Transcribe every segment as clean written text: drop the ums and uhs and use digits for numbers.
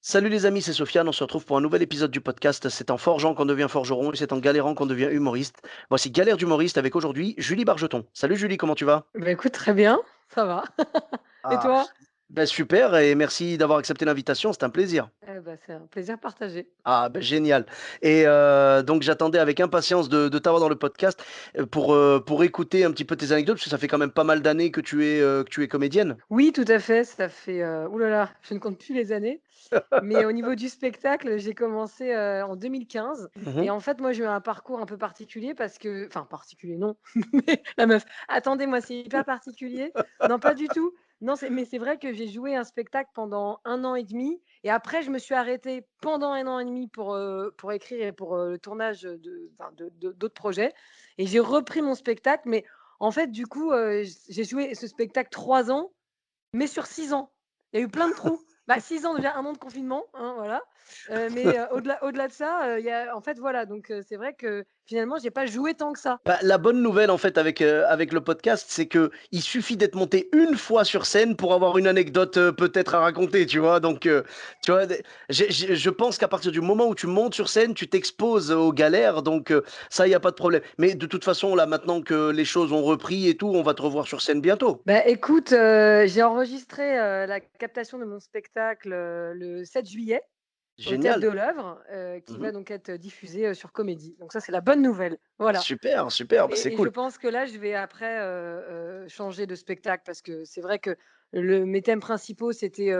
Salut les amis, c'est Sofiane, on se retrouve pour un nouvel épisode du podcast. C'est en forgeant qu'on devient forgeron et c'est en galérant qu'on devient humoriste. Voici Galère d'humoriste avec aujourd'hui Julie Bargeton. Salut Julie, comment tu vas? Bah, écoute, très bien, ça va. Et Ah, toi? ben super et merci d'avoir accepté l'invitation, c'est un plaisir. Bah, c'est un plaisir partagé. Ah, ben génial. Et donc j'attendais avec impatience de t'avoir dans le podcast pour écouter un petit peu tes anecdotes, parce que ça fait quand même pas mal d'années que tu es comédienne. Oui, tout à fait, ça fait, ouh là là, je ne compte plus les années, mais au niveau du spectacle, j'ai commencé, en 2015 Mhm. et en fait, moi, j'ai eu un parcours un peu particulier parce que enfin particulier non, mais la meuf: «Attendez, moi, c'est hyper particulier». Non, pas du tout. Non, c'est vrai que j'ai joué un spectacle pendant 1 an et demi et après je me suis arrêtée pendant 1 an et demi pour écrire et pour, le tournage, d'autres projets et j'ai repris mon spectacle mais en fait, du coup, j'ai joué ce spectacle 3 ans mais sur 6 ans. Il y a eu plein de trous. Bah, 6 ans déjà, 1 an de confinement, hein, voilà, mais au-delà de ça, il y a en fait, voilà, donc c'est vrai que finalement, j'ai pas joué tant que ça. Bah, la bonne nouvelle en fait avec le podcast, c'est que il suffit d'être monté une fois sur scène pour avoir une anecdote peut-être à raconter, tu vois. Donc, tu vois, je pense qu'à partir du moment où tu montes sur scène, tu t'exposes aux galères, donc ça, il y a pas de problème. Mais de toute façon, là, maintenant que les choses ont repris et tout, on va te revoir sur scène bientôt. Bah, écoute, j'ai enregistré, la captation de mon spectacle, le 7 juillet au Théâtre de Génial. l'Œuvre, qui Mhm. va donc être diffusé, sur Comédie. Donc ça, c'est la bonne nouvelle, voilà. Super, super, bah, c'est Et je cool. pense que là, je vais après, changer de spectacle parce que c'est vrai que mes thèmes principaux, c'était,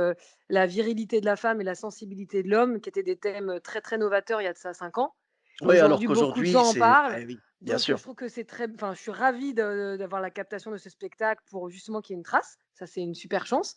la virilité de la femme et la sensibilité de l'homme, qui étaient des thèmes, très, très novateurs il y a de ça 5 ans. Oui, alors Aujourd'hui, beaucoup de qu'aujourd'hui, gens en c'est, parlent, eh oui, bien donc sûr. je trouve que c'est très enfin, je suis ravie d'avoir la captation de ce spectacle pour justement qu'il y ait une trace. Ça, c'est une super chance.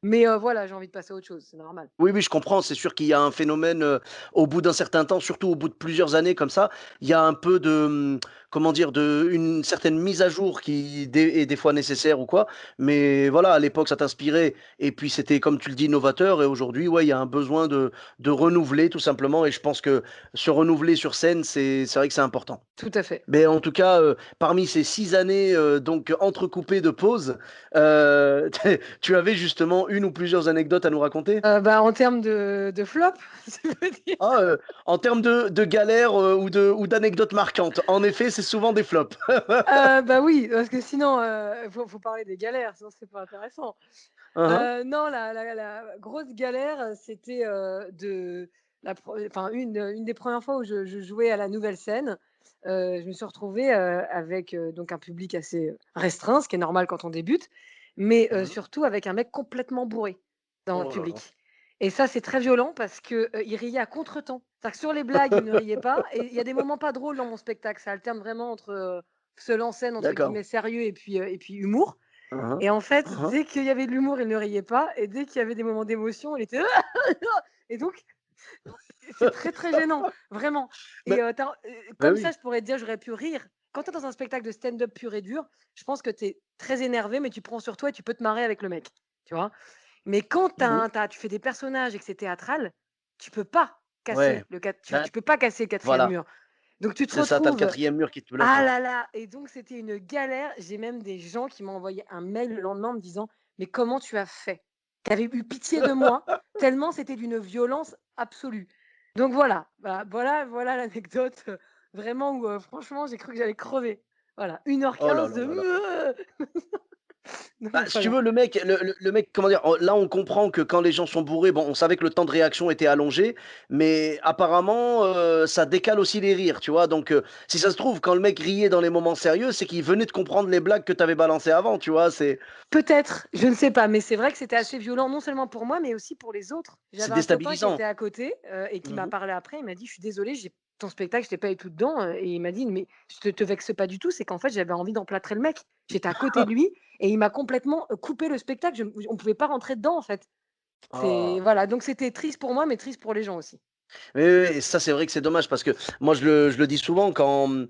Mais voilà, j'ai envie de passer à autre chose, c'est normal. Oui, oui, je comprends. C'est sûr qu'il y a un phénomène, au bout d'un certain temps, surtout au bout de plusieurs années comme ça, il y a un peu de, comment dire? Une certaine mise à jour qui est des fois nécessaire ou quoi. Mais voilà, à l'époque, ça t'inspirait et puis c'était, comme tu le dis, novateur et aujourd'hui, ouais, il y a un besoin de renouveler tout simplement et je pense que se renouveler sur scène, c'est vrai que c'est important. Tout à fait. Mais en tout cas, parmi ces 6 années, donc entrecoupées de pauses, tu avais justement une ou plusieurs anecdotes à nous raconter? Bah, en termes de flop, tu veux dire? Ah, en termes de galères, ou d'anecdotes marquantes. En effet, c'est souvent des flops. Bah, oui, parce que sinon, faut parler des galères, sinon c'est pas intéressant. Hein, hein. Non, la grosse galère, c'était, de la pre enfin une des premières fois où je jouais à la Nouvelle Scène, je me suis retrouvée, avec, donc un public assez, restreint, ce qui est normal quand on débute, mais, Mmh. surtout avec un mec complètement bourré dans le Oh là là. public et ça, c'est très violent parce que, il riait à contretemps. C'est-à-dire que sur les blagues, il ne riait pas et il y a des moments pas drôles dans mon spectacle. Ça alterne vraiment entre, seul en scène entre D'accord. guillemets «sérieux» et puis humour Hein, hein. et en fait, Hein, hein. dès qu'il y avait de l'humour, il ne riait pas et dès qu'il y avait des moments d'émotion, il était et donc c'est très, très gênant, vraiment et Mais bah, comme ça, oui. je pourrais te dire, j'aurais pu rire. Quand tu es dans un spectacle de stand-up pur et dur, je pense que tu es très énervé, mais tu prends sur toi et tu peux te marrer avec le mec, tu vois? Mais quand Mmh. tu fais des personnages et que c'est théâtral, tu peux pas Ouais. casser le quat tu Bah, tu peux pas casser le quatrième voilà, mur. Donc tu te c'est ça, tu as le retrouves 4e mur qui te bloque, ah ouais. là là et donc c'était une galère. J'ai même des gens qui m'ont envoyé un mail le lendemain en me disant: «Mais comment tu as fait? Tu avais eu pitié de moi, tellement c'était d'une violence absolue». Donc voilà, voilà l'anecdote, vraiment où, franchement j'ai cru que j'allais crever. Voilà, une heure Oh là 15 là de là là. Bah, donc si tu voilà. veux, le mec, comment dire? Là, on comprend que quand les gens sont bourrés, bon, on savait que le temps de réaction était allongé, mais apparemment, ça décale aussi les rires, tu vois? Donc, si ça se trouve, quand le mec riait dans les moments sérieux, c'est qu'il venait de comprendre les blagues que tu avais balancées avant, tu vois? Peut-être, je ne sais pas, mais c'est vrai que c'était assez violent, non seulement pour moi, mais aussi pour les autres. C'est J'avais un copain qui déstabilisant. était à côté, et qui m'a Mmh. parlé après. Il m'a dit: «Je suis désolé, j'ai ton spectacle, j'étais pas du tout dedans», et il m'a dit: «Mais je te vexe pas du tout, c'est qu'en fait, j'avais envie d'emplâtrer le mec». J'étais à côté de lui et il m'a complètement, coupé le spectacle. On pouvait pas rentrer dedans, en fait. C'est Oh. voilà, donc c'était triste pour moi, mais triste pour les gens aussi. Oui, oui, oui, et ça, c'est vrai que c'est dommage parce que moi, je le dis souvent quand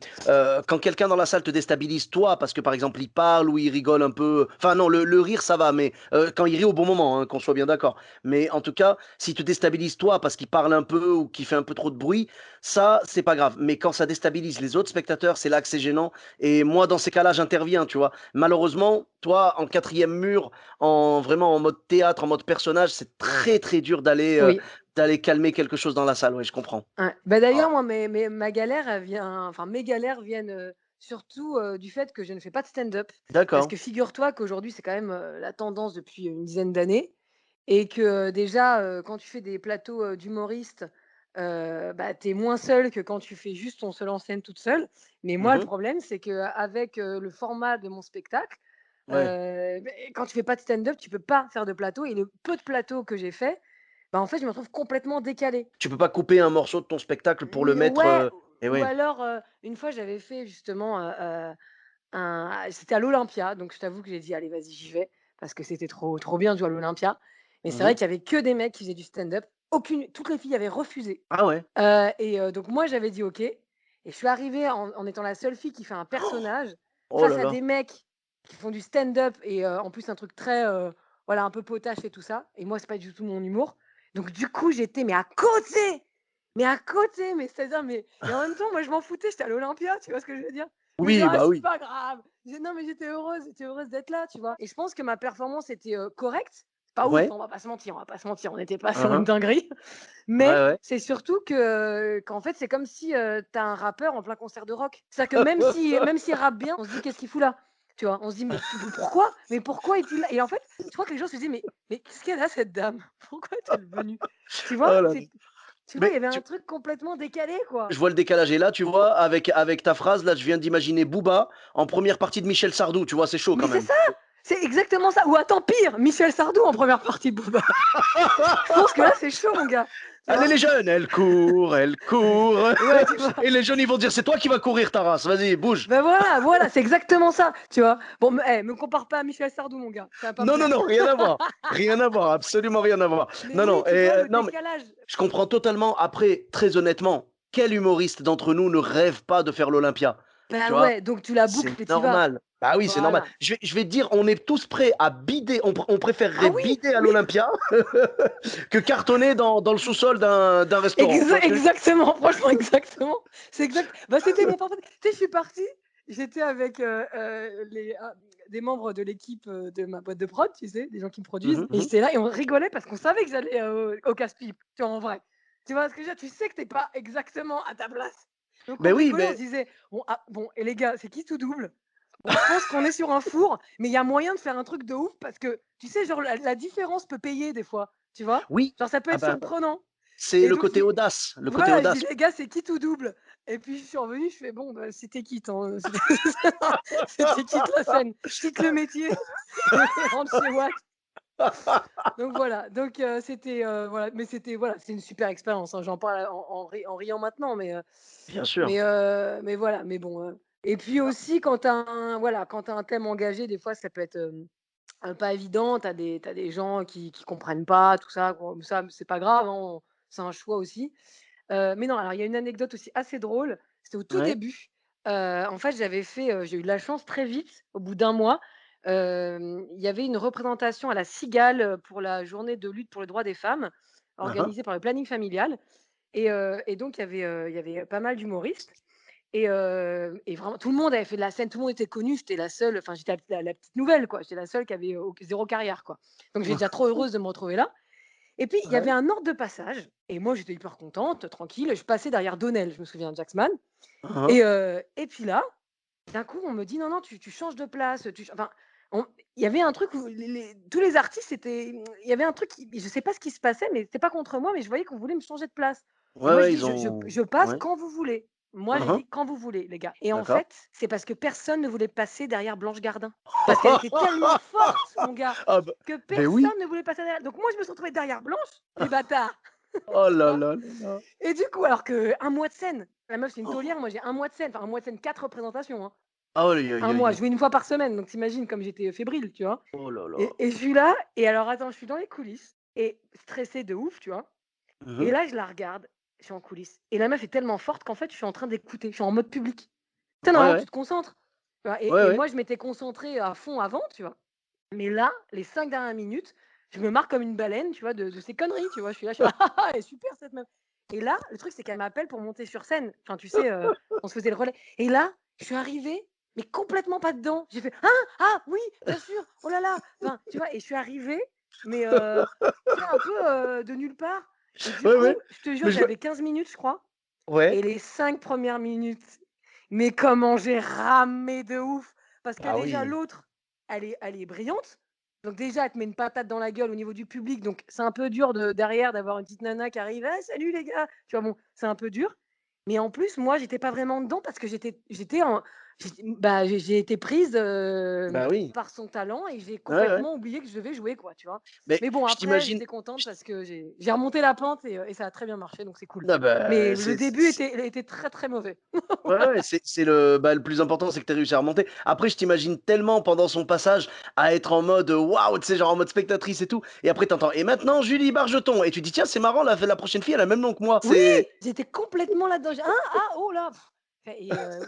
quelqu'un dans la salle te déstabilise, toi, parce que, par exemple, il parle ou il rigole un peu enfin non, le rire, ça va, mais quand il rit au bon moment, hein, qu'on soit bien d'accord. Mais en tout cas, s'il te déstabilise, toi, parce qu'il parle un peu ou qu'il fait un peu trop de bruit, ça, c'est pas grave. Mais quand ça déstabilise les autres spectateurs, c'est là que c'est gênant et moi, dans ces cas-là, j'interviens, tu vois? Malheureusement, toi, en 4e mur, vraiment en mode théâtre, en mode personnage, c'est très, très dur d'aller, Oui. D'aller calmer quelque chose dans la salle, ouais, je comprends. Ouais. Bah, Ah, d'ailleurs, moi, ma galère, elle vient enfin, mes galères viennent, surtout, du fait que je ne fais pas de stand-up. Parce d'accord. que figure-toi qu'aujourd'hui, c'est quand même, la tendance depuis une dizaine d'années et que, déjà, quand tu fais des plateaux, d'humoristes, bah, tu es moins seule que quand tu fais juste ton seul en scène toute seule. Mais moi, le Mmh. problème, c'est qu'avec, le format de mon spectacle, Ouais. quand tu fais pas de stand-up, tu peux pas faire de plateau et le peu de plateaux que j'ai fait, bah, en fait, je me trouve complètement décalée. Tu peux pas couper un morceau de ton spectacle pour le mettre, Ouais, et ou ouais. alors, une fois j'avais fait justement, c'était à l'Olympia, donc je t'avoue que j'ai dit: «Allez vas-y j'y vais», parce que c'était trop bien de jouer à l'Olympia. Mais c'est vrai Mmh. qu'il y avait que des mecs qui faisaient du stand-up. Aucune Toutes les filles avaient refusé, Ah ouais? donc moi j'avais dit: «OK» et je suis arrivée en étant la seule fille qui fait un personnage Oh face là à là. des mecs qui font du stand-up et en plus un truc très, voilà, un peu potache et tout ça et moi c'est pas du tout mon humour. Donc du coup j'étais mais c'est-à-dire mais en même temps moi je m'en foutais, j'étais à l'Olympia, tu vois ce que je veux dire? Je me dis: Oui, «Ah bah c'est oui. pas grave». Non mais j'étais heureuse d'être là, tu vois? Et je pense que ma performance était, correcte. Pas ouf, Ouais. on va pas se mentir, on n'était pas Hein, sur une hein. dinguerie. Ouais, Mais ouais. c'est surtout qu'en fait, c'est comme si, tu as un rappeur en plein concert de rock. C'est-à-dire que même s'il rappe bien, on se dit: «Qu'est-ce qu'il fout là?» Tu vois? On se dit: «Mais pourquoi est-il là?» Et en fait, je crois que les gens se disent: «Mais qu'est-ce qu'elle a cette dame? Pourquoi est-elle venue?» Tu vois? Oh là là. Tu vois, il y Mais avait un tu truc complètement décalé, quoi. je vois le décalage et là, tu vois, avec ta phrase, là, je viens d'imaginer Booba en première partie de Michel Sardou, tu vois? C'est chaud quand Mais c'est même. ça! C'est exactement ça. Ou attends, pire, Michel Sardou en première partie de Booba. Je pense que là, c'est chaud, mon gars. Tu Allez vois? les jeunes, elle court Ouais, tu vois? et les jeunes, ils vont dire: «C'est toi qui vas courir ta race, vas-y, bouge». Ben voilà, c'est exactement ça, tu vois? Bon, me compare pas à Michel Sardou, mon gars, ça va pas me Non, non, plaire. non, rien à voir. Rien à voir, absolument rien à voir. Mais Non, oui, non tu et vois le non, mais décalage? je comprends totalement. Après, très honnêtement, quel humoriste d'entre nous ne rêve pas de faire l'Olympia? Tu Bah vois? ouais, donc tu la C'est boucles et tu vas. normal. Bah oui, c'est normal. Voilà. Je vais te dire, on est tous prêts à bider, on Ah préférerait oui, bider à oui, l'Olympia que cartonner dans le sous-sol d'un restaurant. Tu vois ce que je veux dire? exactement, franchement, exactement. C'est exact. Bah, c'était mon parfait. Tu sais, je suis partie, j'étais avec, des membres de l'équipe, de ma boîte de prod, tu sais, des gens qui me Mmh produisent mh, et mmh. j'étais là et on rigolait parce qu'on savait que j'allais, au casse-pipe, tu vois, en vrai. Tu vois ce que je veux dire? Tu sais que tu es pas exactement à ta place. Donc on Beh oui, rigolait, on se mais disait: «Bon, ah, bon et les gars, c'est qui tout double? Bon, je pense qu'on est sur un four, mais il y a moyen de faire un truc de ouf parce que, tu sais, genre la différence peut payer des fois, tu vois? oui, Genre ça peut ah être bah, surprenant». c'est Et le donc je côté dis audace, le côté voilà, je dis: audace. «Les gars, c'est qui tout double?» Et puis je suis revenue, je fais: «Bon, bah, c'était quitte, hein, c'était quitte la scène, quitte le métier et rentre chez Watt». Donc voilà, donc c'était, voilà, mais c'était voilà, c'est une super expérience, hein. J'en parle en riant maintenant, Bien sûr. mais voilà, mais bon, et puis aussi quand tu as un thème engagé, des fois ça peut être, pas évident. Tu as des gens qui comprennent pas tout ça, bon ça, c'est pas grave, hein, c'est un choix aussi. Mais non, alors il y a une anecdote aussi assez drôle, c'était au tout Ouais. début. En fait, j'ai eu de la chance très vite, au bout d'un mois, il y avait une représentation à La Cigale, pour la journée de lutte pour les droits des femmes, Hein, hein. organisée par le planning familial et donc il y avait pas mal d'humoristes et vraiment tout le monde avait fait de la scène, tout le monde était connu, j'étais la seule, enfin j'étais la petite nouvelle quoi, j'étais la seule qui avait, 0 carrière quoi. Donc j'étais déjà trop heureuse de me retrouver là et puis il y avait Ouais. un ordre de passage et moi j'étais hyper contente, tranquille, je passais derrière Donnel, je me souviens, Jacksman Hein, hein. et puis là, d'un coup on me dit: «Non, non, tu changes de place, enfin on il y avait un truc où tous les artistes étaient il y avait un truc qui je sais pas ce qui se passait, mais c'était pas contre moi, mais je voyais qu'on voulait me changer de place et Ouais, moi je ouais, dis: ils «Je je ont je passe ouais. quand vous voulez». Moi Hein, j'ai hein. dit: «Quand vous voulez les gars» et en D'accord. fait, c'est parce que personne ne voulait passer derrière Blanche Gardin. Parce qu'elle était tellement forte, mon gars, Ah bah, que beh oui. personne ne voulait passer derrière. Donc moi je me suis retrouvée derrière Blanche, les bâtards, Oh tu là vois? là là là. Et du coup, alors que un mois de scène, la meuf c'est une taulière, moi j'ai un mois de scène, enfin un mois de scène, 4 représentations, hein. Aïe, aïe, Un aïe, mois, aïe. je jouais une fois par semaine, donc tu imagines comme j'étais, fébrile, tu vois? Oh là là. Et je suis là et alors attends, je suis dans les coulisses et stressée de ouf, tu vois? Mmh Et mh. là, je la regarde, je suis en coulisses et la meuf est tellement forte qu'en fait, je suis en train d'écouter, je suis en mode public. Tu sais, Ouais, normalement, ouais. tu te concentres, tu vois? Ouais, Et ouais. moi, je m'étais concentrée à fond avant, tu vois? Mais là, les 5 dernières minutes, je me marre comme une baleine, tu vois, de ces conneries, tu vois? Je suis là, je fais: «Ah ah ah, elle est super cette meuf» et là, le truc, c'est qu'elle m'appelle pour monter sur scène. Enfin, tu sais, on se faisait le relais et là, je suis arrivée, mais complètement pas dedans. J'ai fait: «Ah! Ah oui, bien sûr! Oh là là!» enfin, tu vois? Et je suis arrivée, mais tu sais, un peu, de nulle part Et du Ouais, coup, ouais, je te jure, mais je j'avais 15 minutes, je crois. Et ouais. les 5 premières minutes, mais comment j'ai ramé de ouf! Parce que Bah déjà oui. l'autre, elle est brillante. Donc déjà, elle te met une patate dans la gueule au niveau du public, donc c'est un peu dur de derrière d'avoir une petite nana qui arrive: «Ah salut les gars!» Tu vois? Bon, c'est un peu dur. Mais en plus, moi, j'étais pas vraiment dedans parce que j'ai été prise, Bah oui. par son talent et j'ai Ouais, ouais. complètement oublié que je devais jouer, quoi, tu vois? Mais Mais bon, je après, t'imagine j'étais contente je parce que j'ai remonté la pente et ça a très bien marché, donc c'est cool. ah Mais bah, le début était très, très mauvais. ouais, Voilà. ouais, c'est le plus important, c'est que tu réussi à remonter. Après, je t'imagine tellement pendant son passage à être en mode, waouh, tu sais, genre en mode spectatrice et tout et après tu entends: «Et maintenant Julie Bargeton» et tu dis: «Tiens, c'est marrant, la prochaine fille, elle a le même nom que moi». Oui! C'est J'étais complètement là-dedans. J'ai: «Hein? Ah! Oh là!»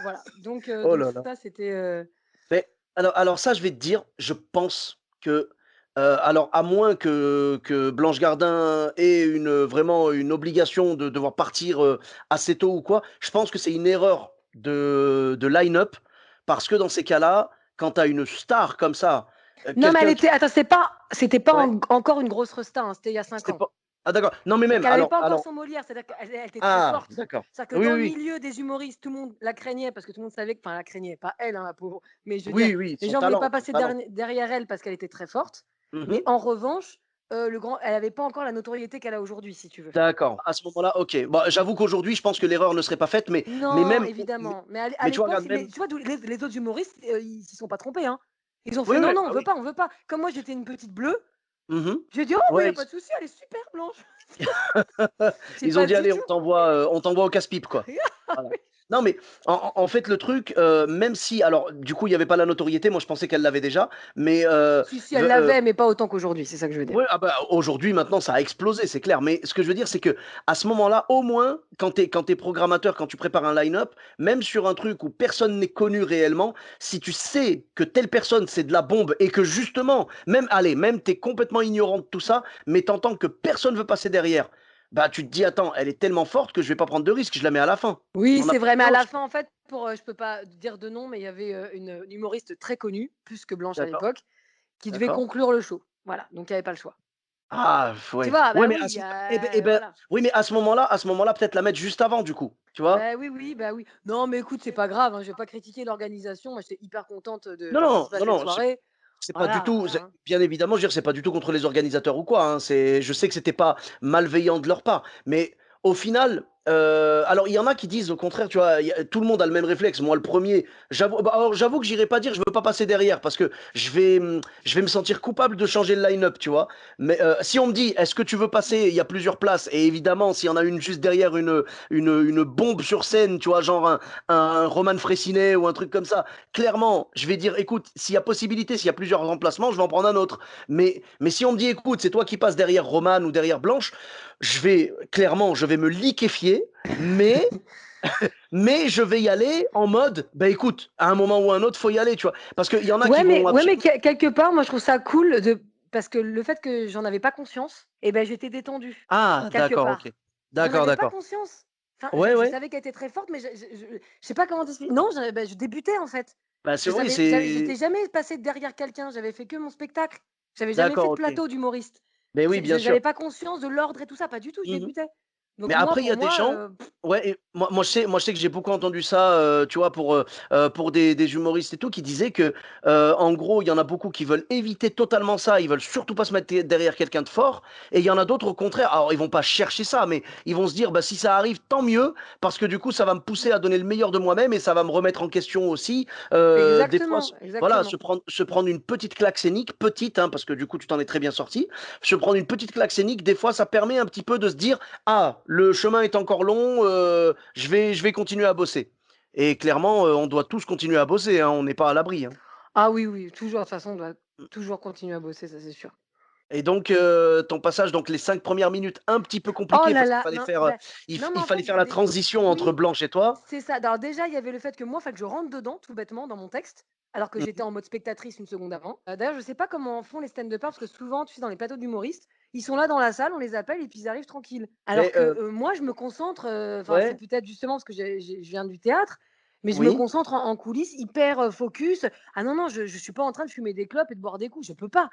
voilà. Donc oh là là. ça, c'était, Mais alors ça, je vais te dire, je pense que, alors à moins que Blanche Gardin ait vraiment une obligation de devoir partir, assez tôt ou quoi, je pense que c'est une erreur de line-up parce que dans ces cas-là, quand tu as une star comme ça, non, mais elle quelqu'un qui était attends, c'était pas ouais, encore une grosse resta, hein, c'était il y a 5 c'était ans. pas ah d'accord. Non mais Donc même elle avait pas encore alors son Molière, c'est-à-dire qu'elle était très ah forte. d'accord. C'est-à-dire que Oui, dans le oui. milieu des humoristes, tout le monde la craignait parce que tout le monde savait que enfin la craignait, pas elle, hein, la pauvre, mais je veux dire, Oui, oui, les son gens voulaient pas talent, son passer talent. derrière elle parce qu'elle était très forte. Mais Mmh. en revanche, elle avait pas encore la notoriété qu'elle a aujourd'hui, si tu veux. D'accord. À ce moment-là, OK. Bah, j'avoue qu'aujourd'hui, je pense que l'erreur ne serait pas faite, mais Non, même évidemment, mais à mais tu vois, l'époque, regarde même tu vois, les autres humoristes, ils s'y sont pas trompés, hein. Ils ont oui, fait: «Non, oui, non, bah, on veut oui. pas, on veut pas». Comme moi, j'étais une petite bleue, Mmh. j'ai dit: «Oh, bah, il y Ouais, a pas de souci, elle est super blanche». J'ai ils ont pas dit: du «Allez, tout. on t'envoie au casse-pipe, quoi». Voilà. Non, mais en fait, le truc, même si alors, du coup, il y avait pas la notoriété, moi, je pensais qu'elle l'avait déjà, mais Si, si, ve elle l'avait, mais pas autant qu'aujourd'hui, c'est ça que je veux dire. ouais, ah bah, aujourd'hui, maintenant, ça a explosé, c'est clair. Mais ce que je veux dire, c'est que à ce moment-là, au moins, quand tu es programmateur, quand tu prépares un line-up, même sur un truc où personne n'est connu réellement, si tu sais que telle personne, c'est de la bombe et que justement, même allez, même tu es complètement ignorant de tout ça, mais tu entends que personne veut passer derrière, bah, tu te dis: «Attends, elle est tellement forte que je vais pas prendre de risque, je la mets à la fin». Oui, On a c'est pas vrai, mais à la d'autre. fin, en fait, je peux pas dire de nom, mais il y avait, une humoriste très connue, plus que Blanche à D'accord, l'époque, qui devait d'accord. conclure le show. Voilà, donc il y avait pas le choix. Ah, Tu ouais. vois? Ouais, Bah mais oui, ben, voilà. oui, mais à ce moment-là, peut-être la mettre juste avant, du coup, tu vois? Bah oui, oui, bah oui. Non, mais écoute, c'est pas grave, hein, je vais pas critiquer l'organisation. Moi, j'étais hyper contente de Non, participer à non, cette non, soirée. c'est pas du Voilà, tout c'est hein. bien évidemment, je veux dire, c'est pas du tout contre les organisateurs ou quoi, hein. C'est je sais que c'était pas malveillant de leur part, mais au final, alors il y en a qui disent au contraire, tu vois, tout le monde a le même réflexe. Moi, le premier, j'avoue bah, alors j'avoue que j'irai pas dire: «Je veux pas passer derrière» parce que je vais me sentir coupable de changer le line-up, tu vois? Mais, si on me dit: «Est-ce que tu veux passer?» Il y a plusieurs places et évidemment, s'il y en a une juste derrière une bombe sur scène, tu vois? Genre un Roman Frécinet ou un truc comme ça, clairement, je vais dire: «Écoute, s'il y a possibilité, s'il y a plusieurs remplacements, je vais en prendre un autre». Mais si on me dit: «Écoute, c'est toi qui passes derrière Roman ou derrière Blanche», je vais me liquéfier, mais je vais y aller en mode: «Bah, écoute, à un moment ou à un autre, faut y aller», tu vois? Parce qu'il y en a qui vont Ouais, mais absolument quelque part, moi, je trouve ça cool parce que le fait que j'en avais pas conscience, et ben, j'étais détendue, ah quelque d'accord, OK. part. J'en D'accord, avais pas d'accord. conscience. Enfin, Ouais, je ouais. savais qu'elle était très forte, mais je sais pas comment t'expliquer. Non, je débutais, en fait. Bah, c'est oui, c'est J'étais jamais passée derrière quelqu'un, j'avais fait que mon spectacle. J'avais jamais fait d'accord, de OK. plateau d'humoriste. Mais oui, bien sûr. J'avais pas conscience de l'ordre et tout ça, pas du tout, je Mmh. débutais. Mais Donc moi, après, il y pour a des moi, gens ouais et moi je sais que j'ai beaucoup entendu ça, tu vois, pour des humoristes et tout, qui disaient que, en gros, il y en a beaucoup qui veulent éviter totalement ça. Ils veulent surtout pas se mettre derrière quelqu'un de fort et il y en a d'autres, au contraire, alors ils vont pas chercher ça, mais ils vont se dire: «Bah, si ça arrive, tant mieux, parce que du coup, ça va me pousser à donner le meilleur de moi-même et ça va me remettre en question aussi». Des fois, exactement, voilà, exactement. se prendre une petite claque scénique, petite, hein, parce que du coup, tu t'en es très bien sorti. Se prendre une petite claque scénique, des fois, ça permet un petit peu de se dire: «Ah, le chemin est encore long, je vais continuer à bosser» et clairement, on doit tous continuer à bosser, hein, on n'est pas à l'abri, hein. Ah oui, oui, toujours, de toute façon, on doit toujours continuer à bosser, ça, c'est sûr. Et donc ton passage, donc les 5 premières minutes un petit peu Oh compliquées là parce qu'il là, fallait non, faire, bah, non, mais il en fallait fait, faire la transition entre oui, Blanche et toi. c'est ça. Alors déjà, il y avait le fait que moi, il fallait que je rentre dedans, tout bêtement, dans mon texte, alors que Mmh j'étais mh. en mode spectatrice une seconde avant. D'ailleurs, je sais pas comment font les stand-uppers, parce que souvent, tu sais, dans les plateaux d'humoristes, ils sont là dans la salle, on les appelle et puis ils arrivent tranquilles. Alors Mais que moi, je me concentre, enfin, c'est ouais, peut-être justement parce que je viens du théâtre, mais je me oui. concentre en coulisses, hyper focus. Ah non, non, je suis pas en train de fumer des clopes et de boire des coups, je peux pas.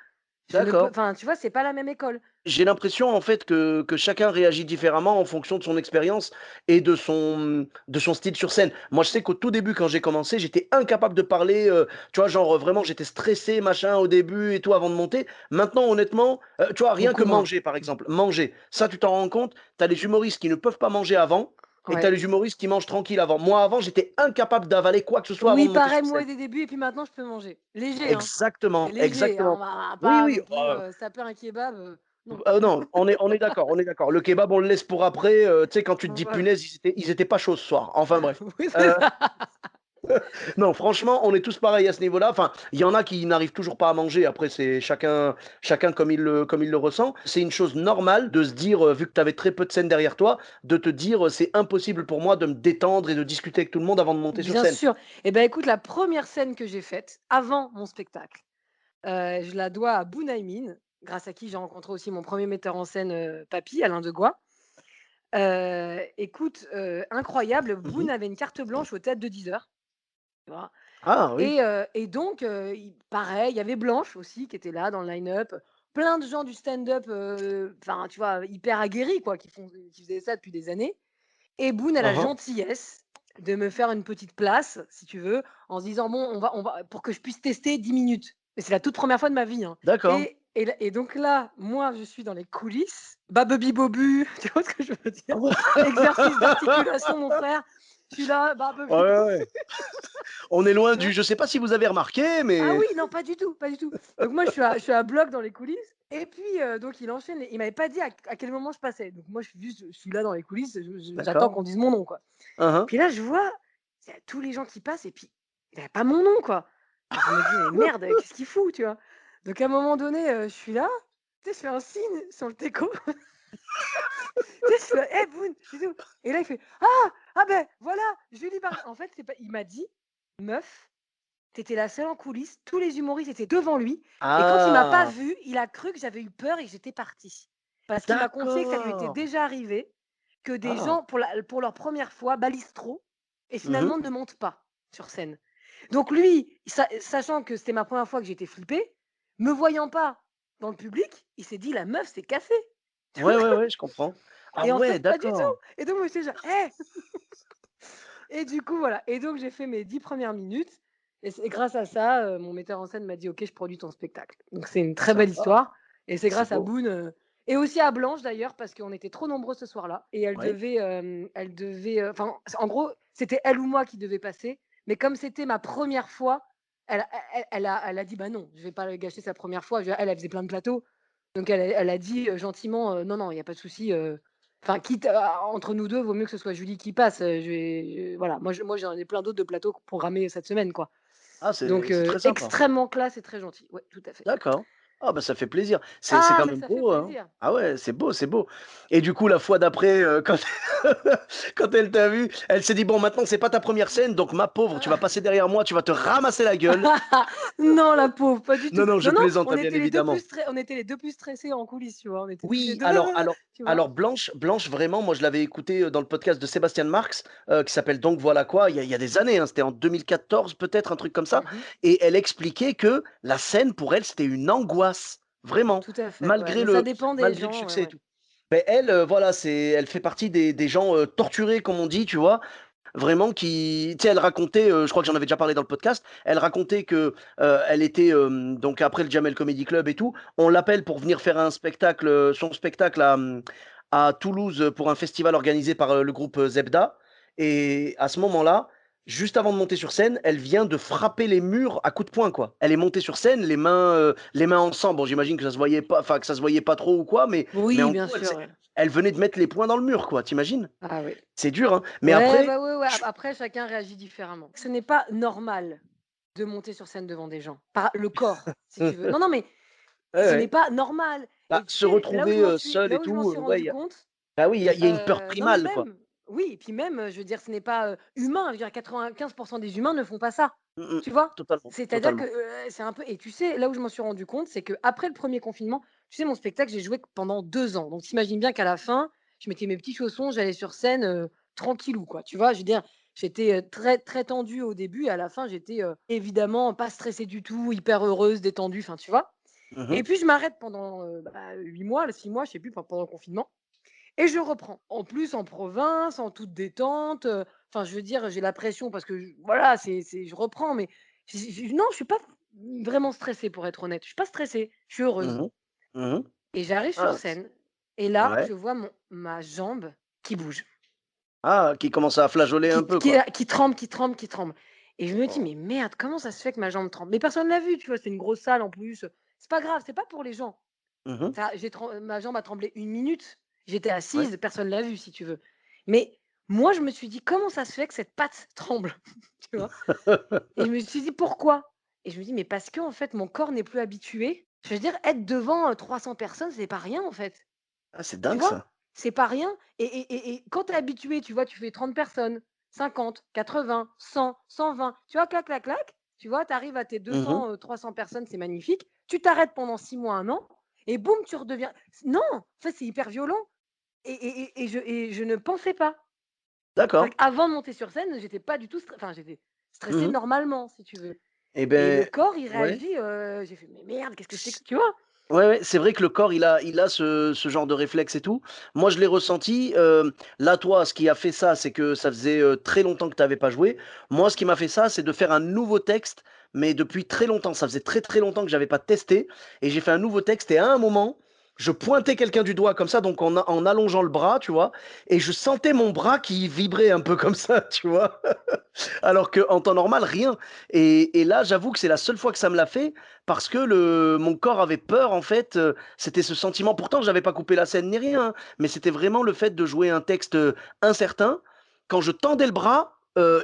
Je ne peux D'accord. enfin, tu vois, c'est pas la même école. J'ai l'impression en fait que chacun réagit différemment en fonction de son expérience et de son style sur scène. Moi, je sais qu'au tout début, quand j'ai commencé, j'étais incapable de parler, tu vois? Genre, vraiment, j'étais stressé, machin, au début et tout, avant de monter. Maintenant, honnêtement, tu vois? Rien que Beaucoup moins. manger, par exemple, manger, ça, tu t'en rends compte? Tu as les humoristes qui ne peuvent pas manger avant et tu as Ouais. les humoristes qui mangent tranquille avant. Moi, avant, j'étais incapable d'avaler quoi que ce soit avant Oui, de monter pareil, sur moi, scène. des débuts et puis maintenant, je peux manger. Léger, hein. Exactement, Léger, hein, exactement. on va Oui, pas oui, non plus, se taper un kebab, non. Non, on est d'accord, on est d'accord. Le kebab, on le laisse pour après, tu sais, quand tu te dis: Voilà. «Punaise, ils étaient pas chauds ce soir». Enfin bref. Oui, c'est Heu, ça. non, franchement, on est tous pareils à ce niveau-là. Enfin, il y en a qui n'arrivent toujours pas à manger. Après, c'est chacun comme il le ressent. C'est une chose normale de se dire, vu que tu avais très peu de scènes derrière toi, de te dire: «C'est impossible pour moi de me détendre et de discuter avec tout le monde avant de monter sur Bien scène». sûr. Et ben, écoute, la première scène que j'ai faite, avant mon spectacle, je la dois à Bounaïmin, grâce à qui j'ai rencontré aussi mon premier metteur en scène, papy, Alain Degois. Écoute, incroyable, Mmh Boun mh. avait une carte blanche au théâtre de 10 heures, tu vois? Ah oui. Et donc il pareil, il y avait Blanche aussi qui était là dans le line-up, plein de gens du stand-up, enfin, tu vois, hyper aguerris quoi, qui faisaient ça depuis des années. Et Boun a la Hein hein. gentillesse de me faire une petite place, si tu veux, en se disant: «Bon, on va» pour que je puisse tester 10 minutes. Et c'est la toute première fois de ma vie, hein. D'accord. Et donc là, moi, je suis dans les coulisses, babubi bobu, tu vois ce que je veux dire? Exercice d'articulation, mon frère. Je suis là, Ouais, babubi ouais, bobu, ouais. On est loin tu du vois? je sais pas si vous avez remarqué, Ah mais oui, non, pas du tout, pas du tout. Donc moi, je suis à bloc dans les coulisses et puis, donc il enchaîne il m'avait pas dit à quel moment je passais. Donc moi, je suis là dans les coulisses, j'attends d'accord. qu'on dise mon nom, quoi. Hein hein. Puis là, je vois, il y a tous les gens qui passent et puis il y a pas mon nom, quoi. Et je me dis: «Mais merde, qu'est-ce qu'il fout?» tu vois? Donc à un moment donné, je suis là, tu sais, je fais un signe sur le teco, tu sais, je fais: «Eh Boune!» et tout. Et là, il fait: «Ah! Ah ben voilà, Julie Bar» en fait, c'est pas il m'a dit: «Meuf, tu étais la seule en coulisses, tous les humoristes étaient devant lui et quand il m'a pas Ah! vue, il a cru que j'avais eu peur et que j'étais partie». Parce qu'il m'a confié que ça lui était D'accord! déjà arrivé, que des Ah! gens pour leur première fois balisent trop et Mmh mh. finalement ne montent pas sur scène. Donc lui, sachant que c'était ma première fois que j'étais flippée, me voyant pas dans le public, il s'est dit: «La meuf s'est cassée». Tu Ouais, vois? ouais, ouais, je comprends. Ah Et en ouais, fait, pas du d'accord. tout. Et donc moi j'étais genre: «Hé!» Et du coup, voilà. Et donc j'ai fait mes 10 premières minutes et c'est grâce à ça, mon metteur en scène m'a dit: «OK, je produis ton spectacle». Donc c'est une très belle Sympa, histoire et c'est c'est grâce à beau. Boune, et aussi à Blanche d'ailleurs parce qu'on était trop nombreux ce soir-là et Oui. elle devait, enfin, en gros, c'était elle ou moi qui devait passer, mais comme c'était ma première fois, elle a dit: «Bah non, je vais pas gâcher sa première fois». Elle faisait plein de plateaux, donc elle a dit, gentiment, «Non, non, il y a pas de souci, enfin, quitte à entre nous 2, vaut mieux que ce soit Julie qui passe, voilà, moi j'en ai plein d'autres de plateaux programmés cette semaine, quoi». Ah, Donc c'est très sympa. extrêmement classe et très gentil. Ouais, tout à fait. D'accord. Ah bah, ça fait plaisir. C'est Ah, quand mais même ça fait beau, hein. plaisir. Ah ouais, c'est beau, c'est beau. Et du coup, la fois d'après, quand quand elle t'a vu, elle s'est dit: «Bon, maintenant, c'est pas ta première scène, donc ma pauvre, tu vas passer derrière moi, tu vas te ramasser la gueule». Non, la pauvre, pas du Non, tout. non, je Non, non, plaisante, hein, bien évidemment. on était les 2 plus stressés en coulisses, tu vois? On était tous les Oui, 2, alors alors tu vois? alors Blanche vraiment, moi je l'avais écoutée, dans le podcast de Sébastien Marx, qui s'appelle «Donc voilà quoi», il y a des années, hein, c'était en 2014 peut-être, un truc comme ça, Mmh. et elle expliquait que la scène pour elle, c'était une angoisse, vraiment, Tout à fait, ouais, malgré mais ça le dépend des malgré le gens, ouais, succès et ouais. tout. Mais elle, voilà, elle fait partie des gens, torturés comme on dit, tu vois? Vraiment qui tu sais, elle racontait, je crois que j'en avais déjà parlé dans le podcast, elle racontait que, elle était, donc après le Jamel Comedy Club et tout, on l'appelle pour venir faire un spectacle, son spectacle à Toulouse, pour un festival organisé par, le groupe, Zebda, et à ce moment-là, juste avant de monter sur scène, elle vient de frapper les murs à coups de poing, quoi. Elle est montée sur scène, les mains ensemble. Bon, j'imagine que ça se voyait pas, enfin que ça se voyait pas trop ou quoi, mais Oui, en bien gros, sûr, ouais. elle venait de mettre les poings dans le mur, quoi, tu imagines? Ah oui. C'est dur, hein, mais Ouais, après bah, ouais, ouais, je après chacun réagit différemment. Ce n'est pas normal de monter sur scène devant des gens. Par le corps, si tu veux. Non, non, mais Ouais, ce n'est ouais. pas normal. Bah, Et tu se sais, retrouver, seul et là où je m'en tout, suis ouais, rendu compte, bah, oui, il y a une peur non, mais primale, quoi. même, oui, et puis même, je veux dire, ce n'est pas, humain. Je veux dire 95 des humains ne font pas ça. Mmh mh. Tu vois? Totalement, C'est-à-dire que, totalement. c'est un peu, et tu sais, là où je m'en suis rendu compte, c'est qu'après le premier confinement, tu sais, mon spectacle, j'ai joué pendant 2 ans. Donc tu imagines bien qu'à la fin, je mettais mes petits chaussons, j'allais sur scène, tranquillou, quoi. Tu vois? Je veux dire, j'étais, très, très tendue au début et à la fin, j'étais, évidemment pas stressée du tout, hyper heureuse, détendue, enfin, tu vois? Et Mmh. puis je m'arrête pendant, 8 mois, 6 mois, je sais plus, pendant le confinement et je reprends. En plus en province, en toute détente, enfin je veux dire, j'ai la pression parce que voilà, c'est je reprends mais non, je suis pas vraiment stressée pour être honnête. Je suis pas stressée, je suis heureuse Mmh. Mmh. et j'arrive sur Ah, c scène et là, ouais. je vois ma jambe qui bouge, Ah, qui commence à flageoler un peu, quoi. qui tremble, qui tremble, qui tremble et je me dis: Oh. «Mais merde, comment ça se fait que ma jambe tremble?» Mais personne l'a vu, tu vois? C'est une grosse salle en plus, c'est pas grave, c'est pas pour les gens. Mmh. Ça j'ai trem ma jambe a tremblé 1 minute, j'étais Ouais. assise, personne l'a vu si tu veux. Mais moi, je me suis dit: «Comment ça se fait que cette patte tremble?» Tu vois? Et je me suis dit: «Pourquoi?» Et je me dis: «Mais parce qu'en fait, mon corps n'est plus habitué». Je veux dire, être devant, 300 personnes, c'est pas rien, en fait. Ah, c'est Tu dingue vois? ça. C'est pas rien et quand tu es habitué, tu vois, tu fais 30 personnes, 50, 80, 100, 120, tu vois? Clac, clac, clac, tu vois? Tu arrives à tes Mmh. 200, 300 personnes, c'est magnifique. Tu t'arrêtes pendant 6 mois, 1 an et boum, tu redeviens non! En fait, c'est hyper violent et je ne pensais pas. D'accord. C'est-à-dire qu'avant de monter sur scène, j'étais pas du tout enfin, j'étais stressée Mmh. normalement, si tu veux Et et le beh, corps, il ouais. réagit, j'ai fait: «Mais merde, qu'est-ce que c'est que» tu vois? Ouais, ouais, c'est vrai que le corps, il a ce genre de réflexe et tout. Moi, je l'ai ressenti, là, toi, ce qui a fait ça, c'est que ça faisait, très longtemps que tu avais pas joué. Moi, ce qui m'a fait ça, c'est de faire un nouveau texte, mais depuis très longtemps. Ça faisait très, très longtemps que j'avais pas testé et j'ai fait un nouveau texte et à un moment, je pointais quelqu'un du doigt comme ça, donc en allongeant le bras, tu vois? Et je sentais mon bras qui vibrait un peu comme ça, tu vois? Alors qu'en temps normal, rien. Et là, j'avoue que c'est la seule fois que ça me l'a fait parce que mon corps avait peur, en fait. C'était ce sentiment. Pourtant, j'avais pas coupé la scène ni rien, hein, mais c'était vraiment le fait de jouer un texte incertain. Quand je tendais le bras,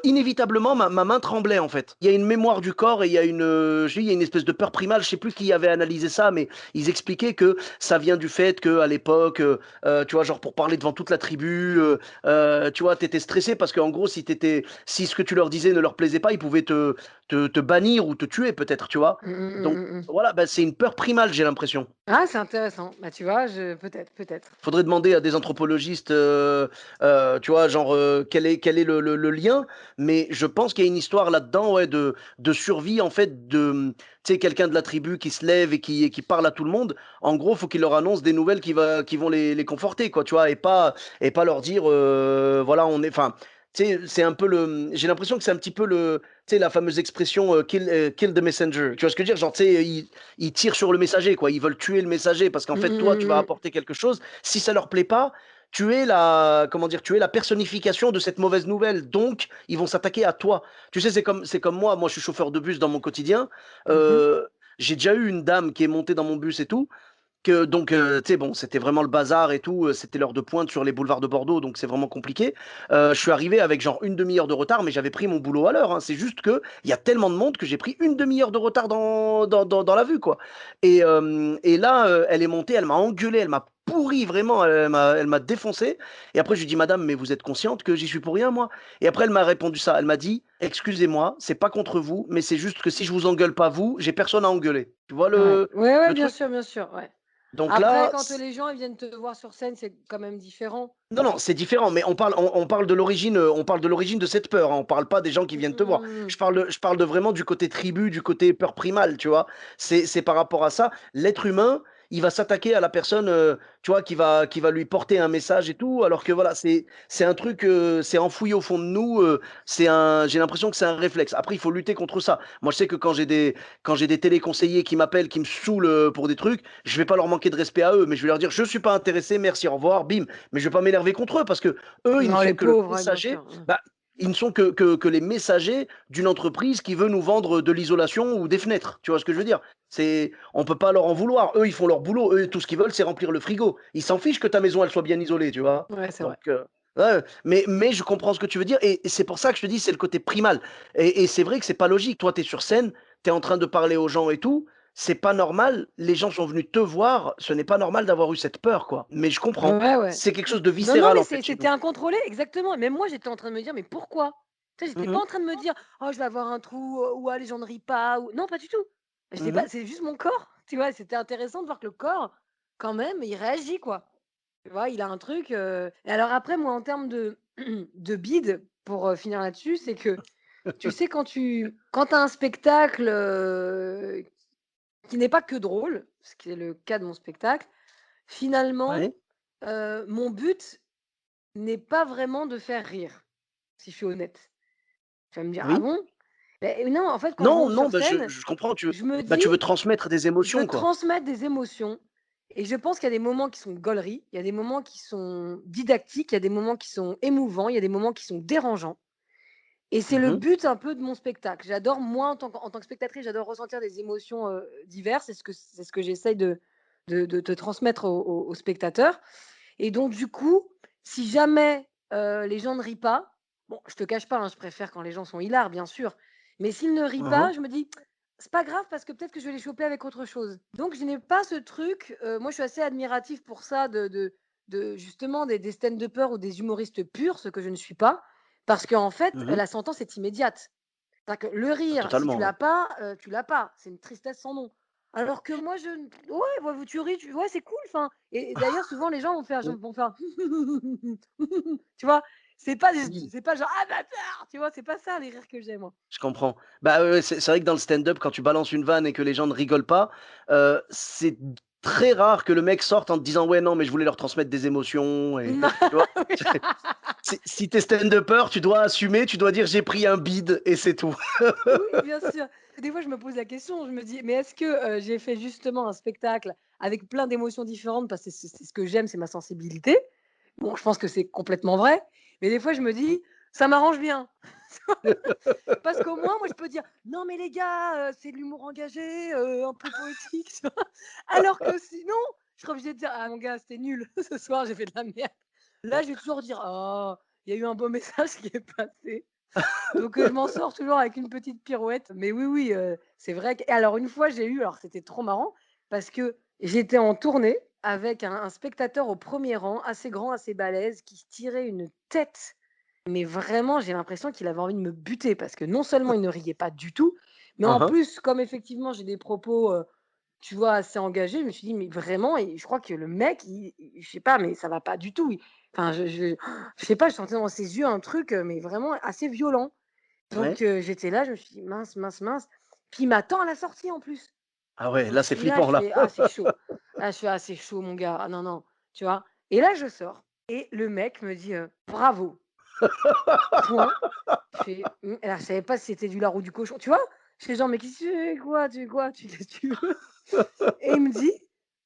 inévitablement, ma main tremblait, en fait. Il y a une mémoire du corps et il y a il y a une espèce de peur primale. Je sais plus qui avait analysé ça, mais ils expliquaient que ça vient du fait qu'à l'époque, tu vois, genre pour parler devant toute la tribu, tu vois, tu étais stressé parce qu'en gros, si ce que tu leur disais ne leur plaisait pas, ils pouvaient te bannir ou te tuer peut-être, tu vois? Mmh mh, mmh, Donc mmh, mmh. voilà, bah, c'est une peur primale, j'ai l'impression. Ah, c'est intéressant. Bah, tu vois, je peut-être, peut-être. Faudrait demander à des anthropologistes, tu vois, genre, quel est le lien? Mais je pense qu'il y a une histoire là-dedans, ouais, de survie en fait tu sais, quelqu'un de la tribu qui se lève et qui parle à tout le monde. En gros, faut qu'il leur annonce des nouvelles qui vont les conforter, quoi, tu vois? Et pas leur dire, voilà, on est enfin, tu sais, c'est un peu j'ai l'impression que c'est un petit peu tu sais, la fameuse expression, «kill the messenger». Tu vois ce que je veux dire? Genre, tu sais, ils tirent sur le messager, quoi. Ils veulent tuer le messager parce qu'en Mmh fait, mh, toi, tu mmh vas mh, mmh. apporter quelque chose. Si ça leur plaît pas, comment dire? Tu es la personnification de cette mauvaise nouvelle, donc ils vont s'attaquer à toi. Tu sais, c'est comme moi je suis chauffeur de bus dans mon quotidien, Mmh. j'ai déjà eu une dame qui est montée dans mon bus et tout, que donc tu sais, bon, c'était vraiment le bazar et tout, c'était l'heure de pointe sur les boulevards de Bordeaux, donc c'est vraiment compliqué. Je suis arrivé avec genre une demi heure de retard, mais j'avais pris mon boulot à l'heure, hein. C'est juste qu'il y a tellement de monde que j'ai pris une demi heure de retard dans la vue, quoi. Et là, elle est montée, elle m'a engueulé, elle m'a pourri vraiment, elle m'a défoncé et après je lui dis: «Madame, mais vous êtes consciente que j'y suis pour rien, moi?» Et après elle m'a répondu ça, elle m'a dit: «Excusez-moi, c'est pas contre vous, mais c'est juste que si je vous engueule pas vous, j'ai personne à engueuler». Tu vois Ouais. le Ouais, ouais, le truc? bien sûr, ouais. Donc Après, là, quand, les gens, ils viennent te voir sur scène, c'est quand même différent. non, non, c'est différent, mais on parle de l'origine, on parle de l'origine de cette peur, hein. On parle pas des gens qui Mmh viennent te voir. mh, mmh. Je parle de vraiment du côté tribu, du côté peur primale, tu vois? C'est par rapport à ça. L'être humain, il va s'attaquer à la personne, tu vois, qui va lui porter un message et tout, alors que voilà, c'est un truc, c'est enfoui au fond de nous, j'ai l'impression que c'est un réflexe. Après, il faut lutter contre ça. Moi, je sais que quand j'ai des téléconseillers qui m'appellent, qui me saoulent, pour des trucs, je vais pas leur manquer de respect à eux, mais je vais leur dire: «Je suis pas intéressé, merci, au revoir», bim. Mais je vais pas m'énerver contre eux parce que eux, ils ne Non, les sont que le pauvres, ouais, bien messager, sûr. Mmh. bah, ils ne sont que les messagers d'une entreprise qui veut nous vendre de l'isolation ou des fenêtres. Tu vois ce que je veux dire? On peut pas leur en vouloir. Eux, ils font leur boulot. Eux, tout ce qu'ils veulent, c'est remplir le frigo. Ils s'en fichent que ta maison, elle soit bien isolée, tu vois? Ouais, c'est Donc, vrai. ouais, mais je comprends ce que tu veux dire et c'est pour ça que je te dis, c'est le côté primal et c'est vrai que c'est pas logique. Toi, tu es sur scène, tu es en train de parler aux gens et tout, c'est pas normal. Les gens sont venus te voir, ce n'est pas normal d'avoir eu cette peur, quoi. Mais je comprends. Ouais, ouais. C'est quelque chose de Non, non, viscéral, mais en fait, chez c'était nous. incontrôlé, exactement. Et même moi, j'étais en train de me dire: «Mais pourquoi?» Tu sais, j'étais Mmh pas mh. en train de me dire: «Oh, je vais avoir un trou, ou ah, les gens ne rient pas» ou non, pas du tout. J'étais Mmh pas mh. c'est juste mon corps, tu vois? C'était intéressant de voir que le corps, quand même, il réagit, quoi. Tu vois? Il a un truc, et alors après, moi, en termes de de bide, pour, finir là-dessus, c'est que, tu sais, quand tu as un spectacle, qui n'est pas que drôle, ce qui est le cas de mon spectacle, finalement, Ouais. mon but n'est pas vraiment de faire rire, si je suis honnête. Tu vas me dire: «Ah Oui? bon?» Beh, non, en fait, quand je Non, monte non, sur bah, je scène, je comprends, je me bah, dis: tu veux transmettre des «Je veux émotions, quoi. transmettre des émotions» et je pense qu'il y a des moments qui sont gauleries, il y a des moments qui sont didactiques, il y a des moments qui sont émouvants, il y a des moments qui sont dérangeants et c'est le Mmh. but un peu de mon spectacle. J'adore, moi, en tant que spectatrice, j'adore ressentir des émotions, diverses. C'est ce que j'essaye de te transmettre aux spectateurs et donc du coup, si jamais, les gens ne rient pas, bon, je te cache pas, hein, je préfère quand les gens sont hilars, bien sûr, mais s'ils ne rient Mmh. pas, je me dis: «C'est pas grave parce que peut-être que je vais les choper avec autre chose». Donc je n'ai pas ce truc, moi je suis assez admiratif pour ça de justement des stand-uppers ou des humoristes purs, ce que je ne suis pas, parce qu'en fait, Mmh. la sentence est immédiate. C'est-à-dire que le Ah, rire, si tu totalement, ouais. l'as pas, tu l'as pas. C'est une tristesse sans nom. Alors que moi, je n ouais, bah, tu ris, ouais, c'est cool, enfin et d'ailleurs, souvent, les gens vont faire tu vois? Oui. C'est pas genre: «Ah bâtard!» tu vois? C'est pas ça les rires que j'aime, moi. Je comprends. Bah, ouais, ouais, c'est vrai que dans le stand-up, quand tu balances une vanne et que les gens ne rigolent pas, c'est très rare que le mec sorte en te disant: «Ouais, non, mais je voulais leur transmettre des émotions» et Non, tu vois? oui. Si tu es stand-upper, tu dois assumer, tu dois dire: «J'ai pris un bide» et c'est tout. Oui, bien sûr. Des fois, je me pose la question, je me dis: «Mais est-ce que, j'ai fait justement un spectacle avec plein d'émotions différentes parce que c'est ce que j'aime, c'est ma sensibilité?» Bon, je pense que c'est complètement vrai, mais des fois, je me dis: «Ça m'arrange bien». Parce qu'au moins, moi, je peux dire: «Non, mais les gars, c'est de l'humour engagé, un peu poétique», tu vois? Alors que sinon, je serais obligée de dire: «Ah mon gars, c'était nul, ce soir, j'ai fait de la merde». Là, je vais toujours dire: «Oh, il y a eu un beau message qui est passé». Donc je m'en sors toujours avec une petite pirouette. Mais oui, oui, c'est vrai que et alors une fois, alors c'était trop marrant parce que j'étais en tournée avec un spectateur au premier rang, assez grand, assez balèze, qui se tirait une tête, mais vraiment, j'ai l'impression qu'il avait envie de me buter parce que non seulement il ne riait pas du tout, mais Hein, en hein. plus, comme effectivement j'ai des propos, tu vois, assez engagés, je me suis dit: «Mais vraiment» et je crois que le mec, je sais pas, mais ça va pas du tout. Enfin, je sais pas, je sentais dans ses yeux un truc, mais vraiment assez violent. Ouais. Donc j'étais là, je me suis dit: «Mince, mince, mince». Puis il m'attend à la sortie en plus. Ah ouais, Donc là, je c'est suis là, flippant, je là. fais: «Ah c'est chaud». Ah je fais: «Ah c'est chaud mon gars, ah non, non», tu vois? Et là je sors et le mec me dit, «Bravo, point». Je fais: «Mmh», alors je savais pas si c'était du lard ou du cochon, tu vois? Je fais genre: «Mais qu'est-ce que tu fais? Quoi? Tu quoi? Tu qu'est-ce que tu veux?» Et il me dit: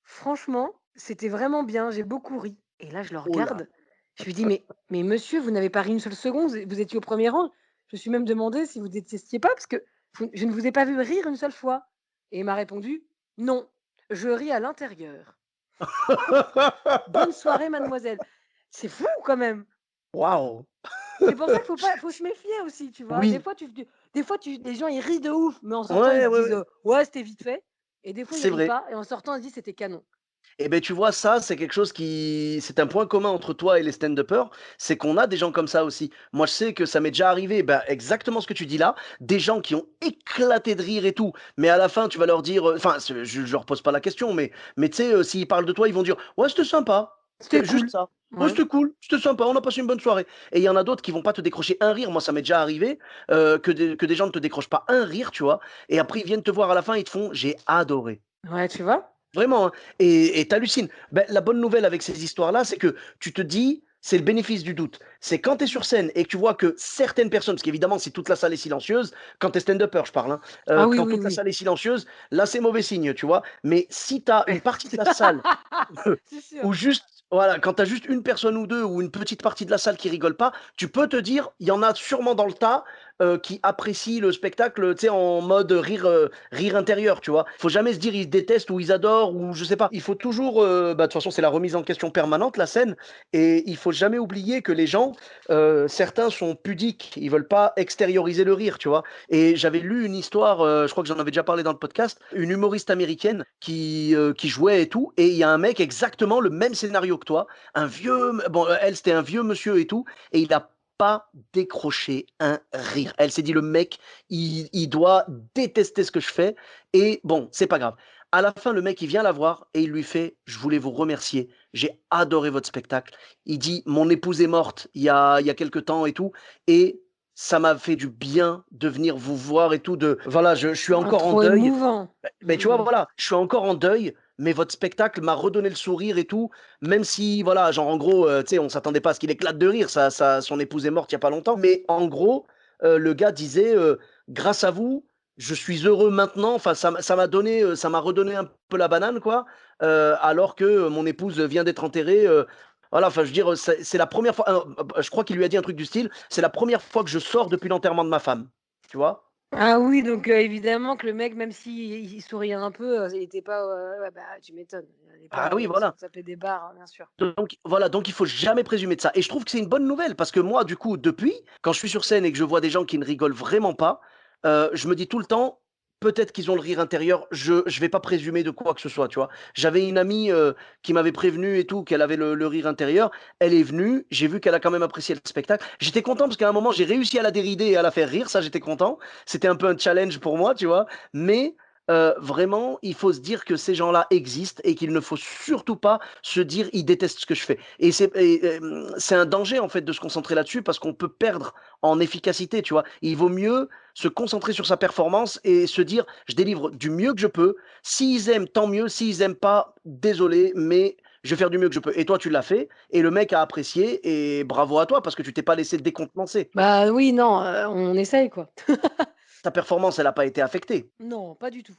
«Franchement, c'était vraiment bien, j'ai beaucoup ri». Et là je le Oh là! regarde, je lui dis: «Mais monsieur, vous n'avez pas ri une seule seconde, vous étiez au premier rang. Je me suis même demandé si vous détestiez pas parce que je ne vous ai pas vu rire une seule fois». Et il m'a répondu: «Non, je ris à l'intérieur. Bonne soirée mademoiselle». C'est fou quand même! Waouh! C'est pour ça qu'il faut se méfier aussi, tu vois? Oui, Des fois les gens ils rient de ouf, mais en sortant ils ouais, se ouais, disent, ouais, «Ouais, c'était vite fait» et des fois ils c'est rient vrai. pas et en sortant ils se disent: «C'était canon». Et ben tu vois, ça, c'est quelque chose qui c'est un point commun entre toi et les stand-uppers, c'est qu'on a des gens comme ça aussi. Moi, je sais que ça m'est déjà arrivé, bah, exactement ce que tu dis là, des gens qui ont éclaté de rire et tout, mais à la fin, tu vas leur dire, enfin, je leur pose pas la question, mais tu sais, s'ils parlent de toi, ils vont dire: «Ouais, c'était sympa, C'était c'était juste cool. ça. Ouais, Ouais. c'était cool, c'était sympa, on a passé une bonne soirée» et il y en a d'autres qui vont pas te décrocher un rire. Moi, ça m'est déjà arrivé, que des gens ne te décrochent pas un rire, tu vois? Et après, ils viennent te voir à la fin, ils te font: «J'ai adoré». Ouais, tu vois? Vraiment, hein, et tu hallucines. La bonne nouvelle avec ces histoires-là, c'est que tu te dis, c'est le bénéfice du doute. C'est quand tu es sur scène et que tu vois que certaines personnes, parce qu'évidemment, si toute la salle est silencieuse, quand tu es stand-upper, je parle, hein, Ah oui, quand oui, toute la oui. salle est silencieuse, là, c'est mauvais signe, tu vois? Mais si tu as une Ouais. partie de la salle C'est sûr. ou juste voilà, quand tu as juste une personne ou 2 ou une petite partie de la salle qui rigole pas, tu peux te dire: «Il y en a sûrement dans le tas, qui apprécient le spectacle», tu sais, en mode rire, rire intérieur, tu vois? Faut jamais se dire: «Ils détestent» ou «Ils adorent» ou je sais pas. Il faut toujours, de toute façon, c'est la remise en question permanente, la scène, et il faut jamais oublier que les gens, certains sont pudiques, ils veulent pas extérioriser le rire, tu vois? Et j'avais lu une histoire, je crois que j'en avais déjà parlé dans le podcast, une humoriste américaine qui jouait et tout, et il y a un mec exactement le même scénario que toi, un vieux, bon, elle c'était un vieux monsieur et tout, et il a pas décroché un rire. Elle s'est dit: le mec, il doit détester ce que je fais, et bon, c'est pas grave. À la fin, le mec, il vient la voir et il lui fait: je voulais vous remercier, j'ai adoré votre spectacle. Il dit: mon épouse est morte il y a quelque temps et tout, et ça m'a fait du bien de venir vous voir et tout, de voilà, je suis Ah, encore en trop deuil. émouvant. Mais tu vois, voilà, je suis encore en deuil, mais votre spectacle m'a redonné le sourire et tout, même si, voilà, genre en gros, tu sais, on s'attendait pas à ce qu'il éclate de rire, son épouse est morte il y a pas longtemps, mais en gros, le gars disait, grâce à vous, je suis heureux maintenant. Enfin, ça m'a donné, ça m'a redonné un peu la banane, quoi, alors que mon épouse vient d'être enterrée. Voilà, enfin, je veux dire, c'est la première fois. Je crois qu'il lui a dit un truc du style, c'est la première fois que je sors depuis l'enterrement de ma femme, tu vois. Ah oui, donc évidemment que le mec, même s'il souriait un peu, il était pas, ouais, bah, tu m'étonnes. Il allait pas, Ah oui, se voilà. taper des barres, hein, bien sûr. Donc voilà, donc il faut jamais présumer de ça et je trouve que c'est une bonne nouvelle parce que moi, du coup, depuis, quand je suis sur scène et que je vois des gens qui ne rigolent vraiment pas, je me dis tout le temps: «Peut-être qu'ils ont le rire intérieur, je vais pas présumer de quoi que ce soit», tu vois? J'avais une amie, qui m'avait prévenu et tout, qu'elle avait le rire intérieur. Elle est venue, j'ai vu qu'elle a quand même apprécié le spectacle. J'étais content parce qu'à un moment, j'ai réussi à la dérider et à la faire rire, ça j'étais content. C'était un peu un challenge pour moi, tu vois? Mais vraiment, il faut se dire que ces gens-là existent et qu'il ne faut surtout pas se dire: «Ils détestent ce que je fais» c'est un danger, en fait, de se concentrer là-dessus parce qu'on peut perdre en efficacité, tu vois? Il vaut mieux se concentrer sur sa performance et se dire: «Je délivre du mieux que je peux. S'ils aiment, tant mieux. S'ils aiment pas, désolé, mais je vais faire du mieux que je peux» et toi, tu l'as fait et le mec a apprécié et bravo à toi parce que tu t'es pas laissé décontenancer. Bah oui, non, on essaye, quoi. Ta performance, elle a pas été affectée. Non, pas du tout.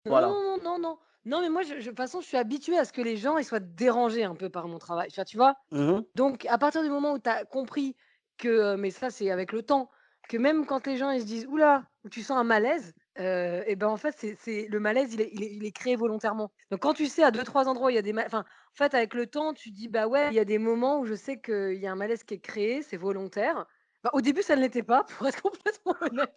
Non, Voilà. non, non, non, non. Non, mais moi, de toute façon, je suis habituée à ce que les gens, ils soient dérangés un peu par mon travail. Enfin, tu vois? Mmh mh. Donc à partir du moment où tu as compris que, mais ça, c'est avec le temps, que même quand les gens, ils se disent: «Ouh là!» ou tu sens un malaise, et ben, en fait, c'est le malaise, il est créé volontairement. Donc quand tu sais à deux trois endroits où il y a des enfin, en fait, avec le temps, tu dis: «Bah, ouais, il y a des moments où je sais qu'il y a un malaise qui est créé, c'est volontaire». Bah, au début, ça ne l'était pas, pour être complètement honnête.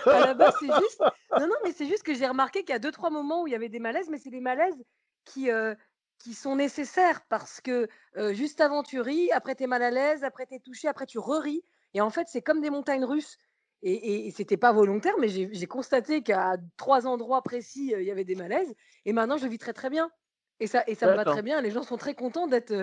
À la base, c'est juste non, non, mais c'est juste que j'ai remarqué qu'il y a deux trois moments où il y avait des malaises, mais c'est des malaises qui, heu, qui sont nécessaires parce que, juste avant tu ris, après tu es mal à l'aise, après tu es touché, après tu re-ris et en fait, c'est comme des montagnes russes et c'était pas volontaire, mais j'ai constaté qu'à 3 endroits précis, il y avait des malaises et maintenant je vis très, très bien et ça me va très D'accord. bien. Les gens sont très contents d'être,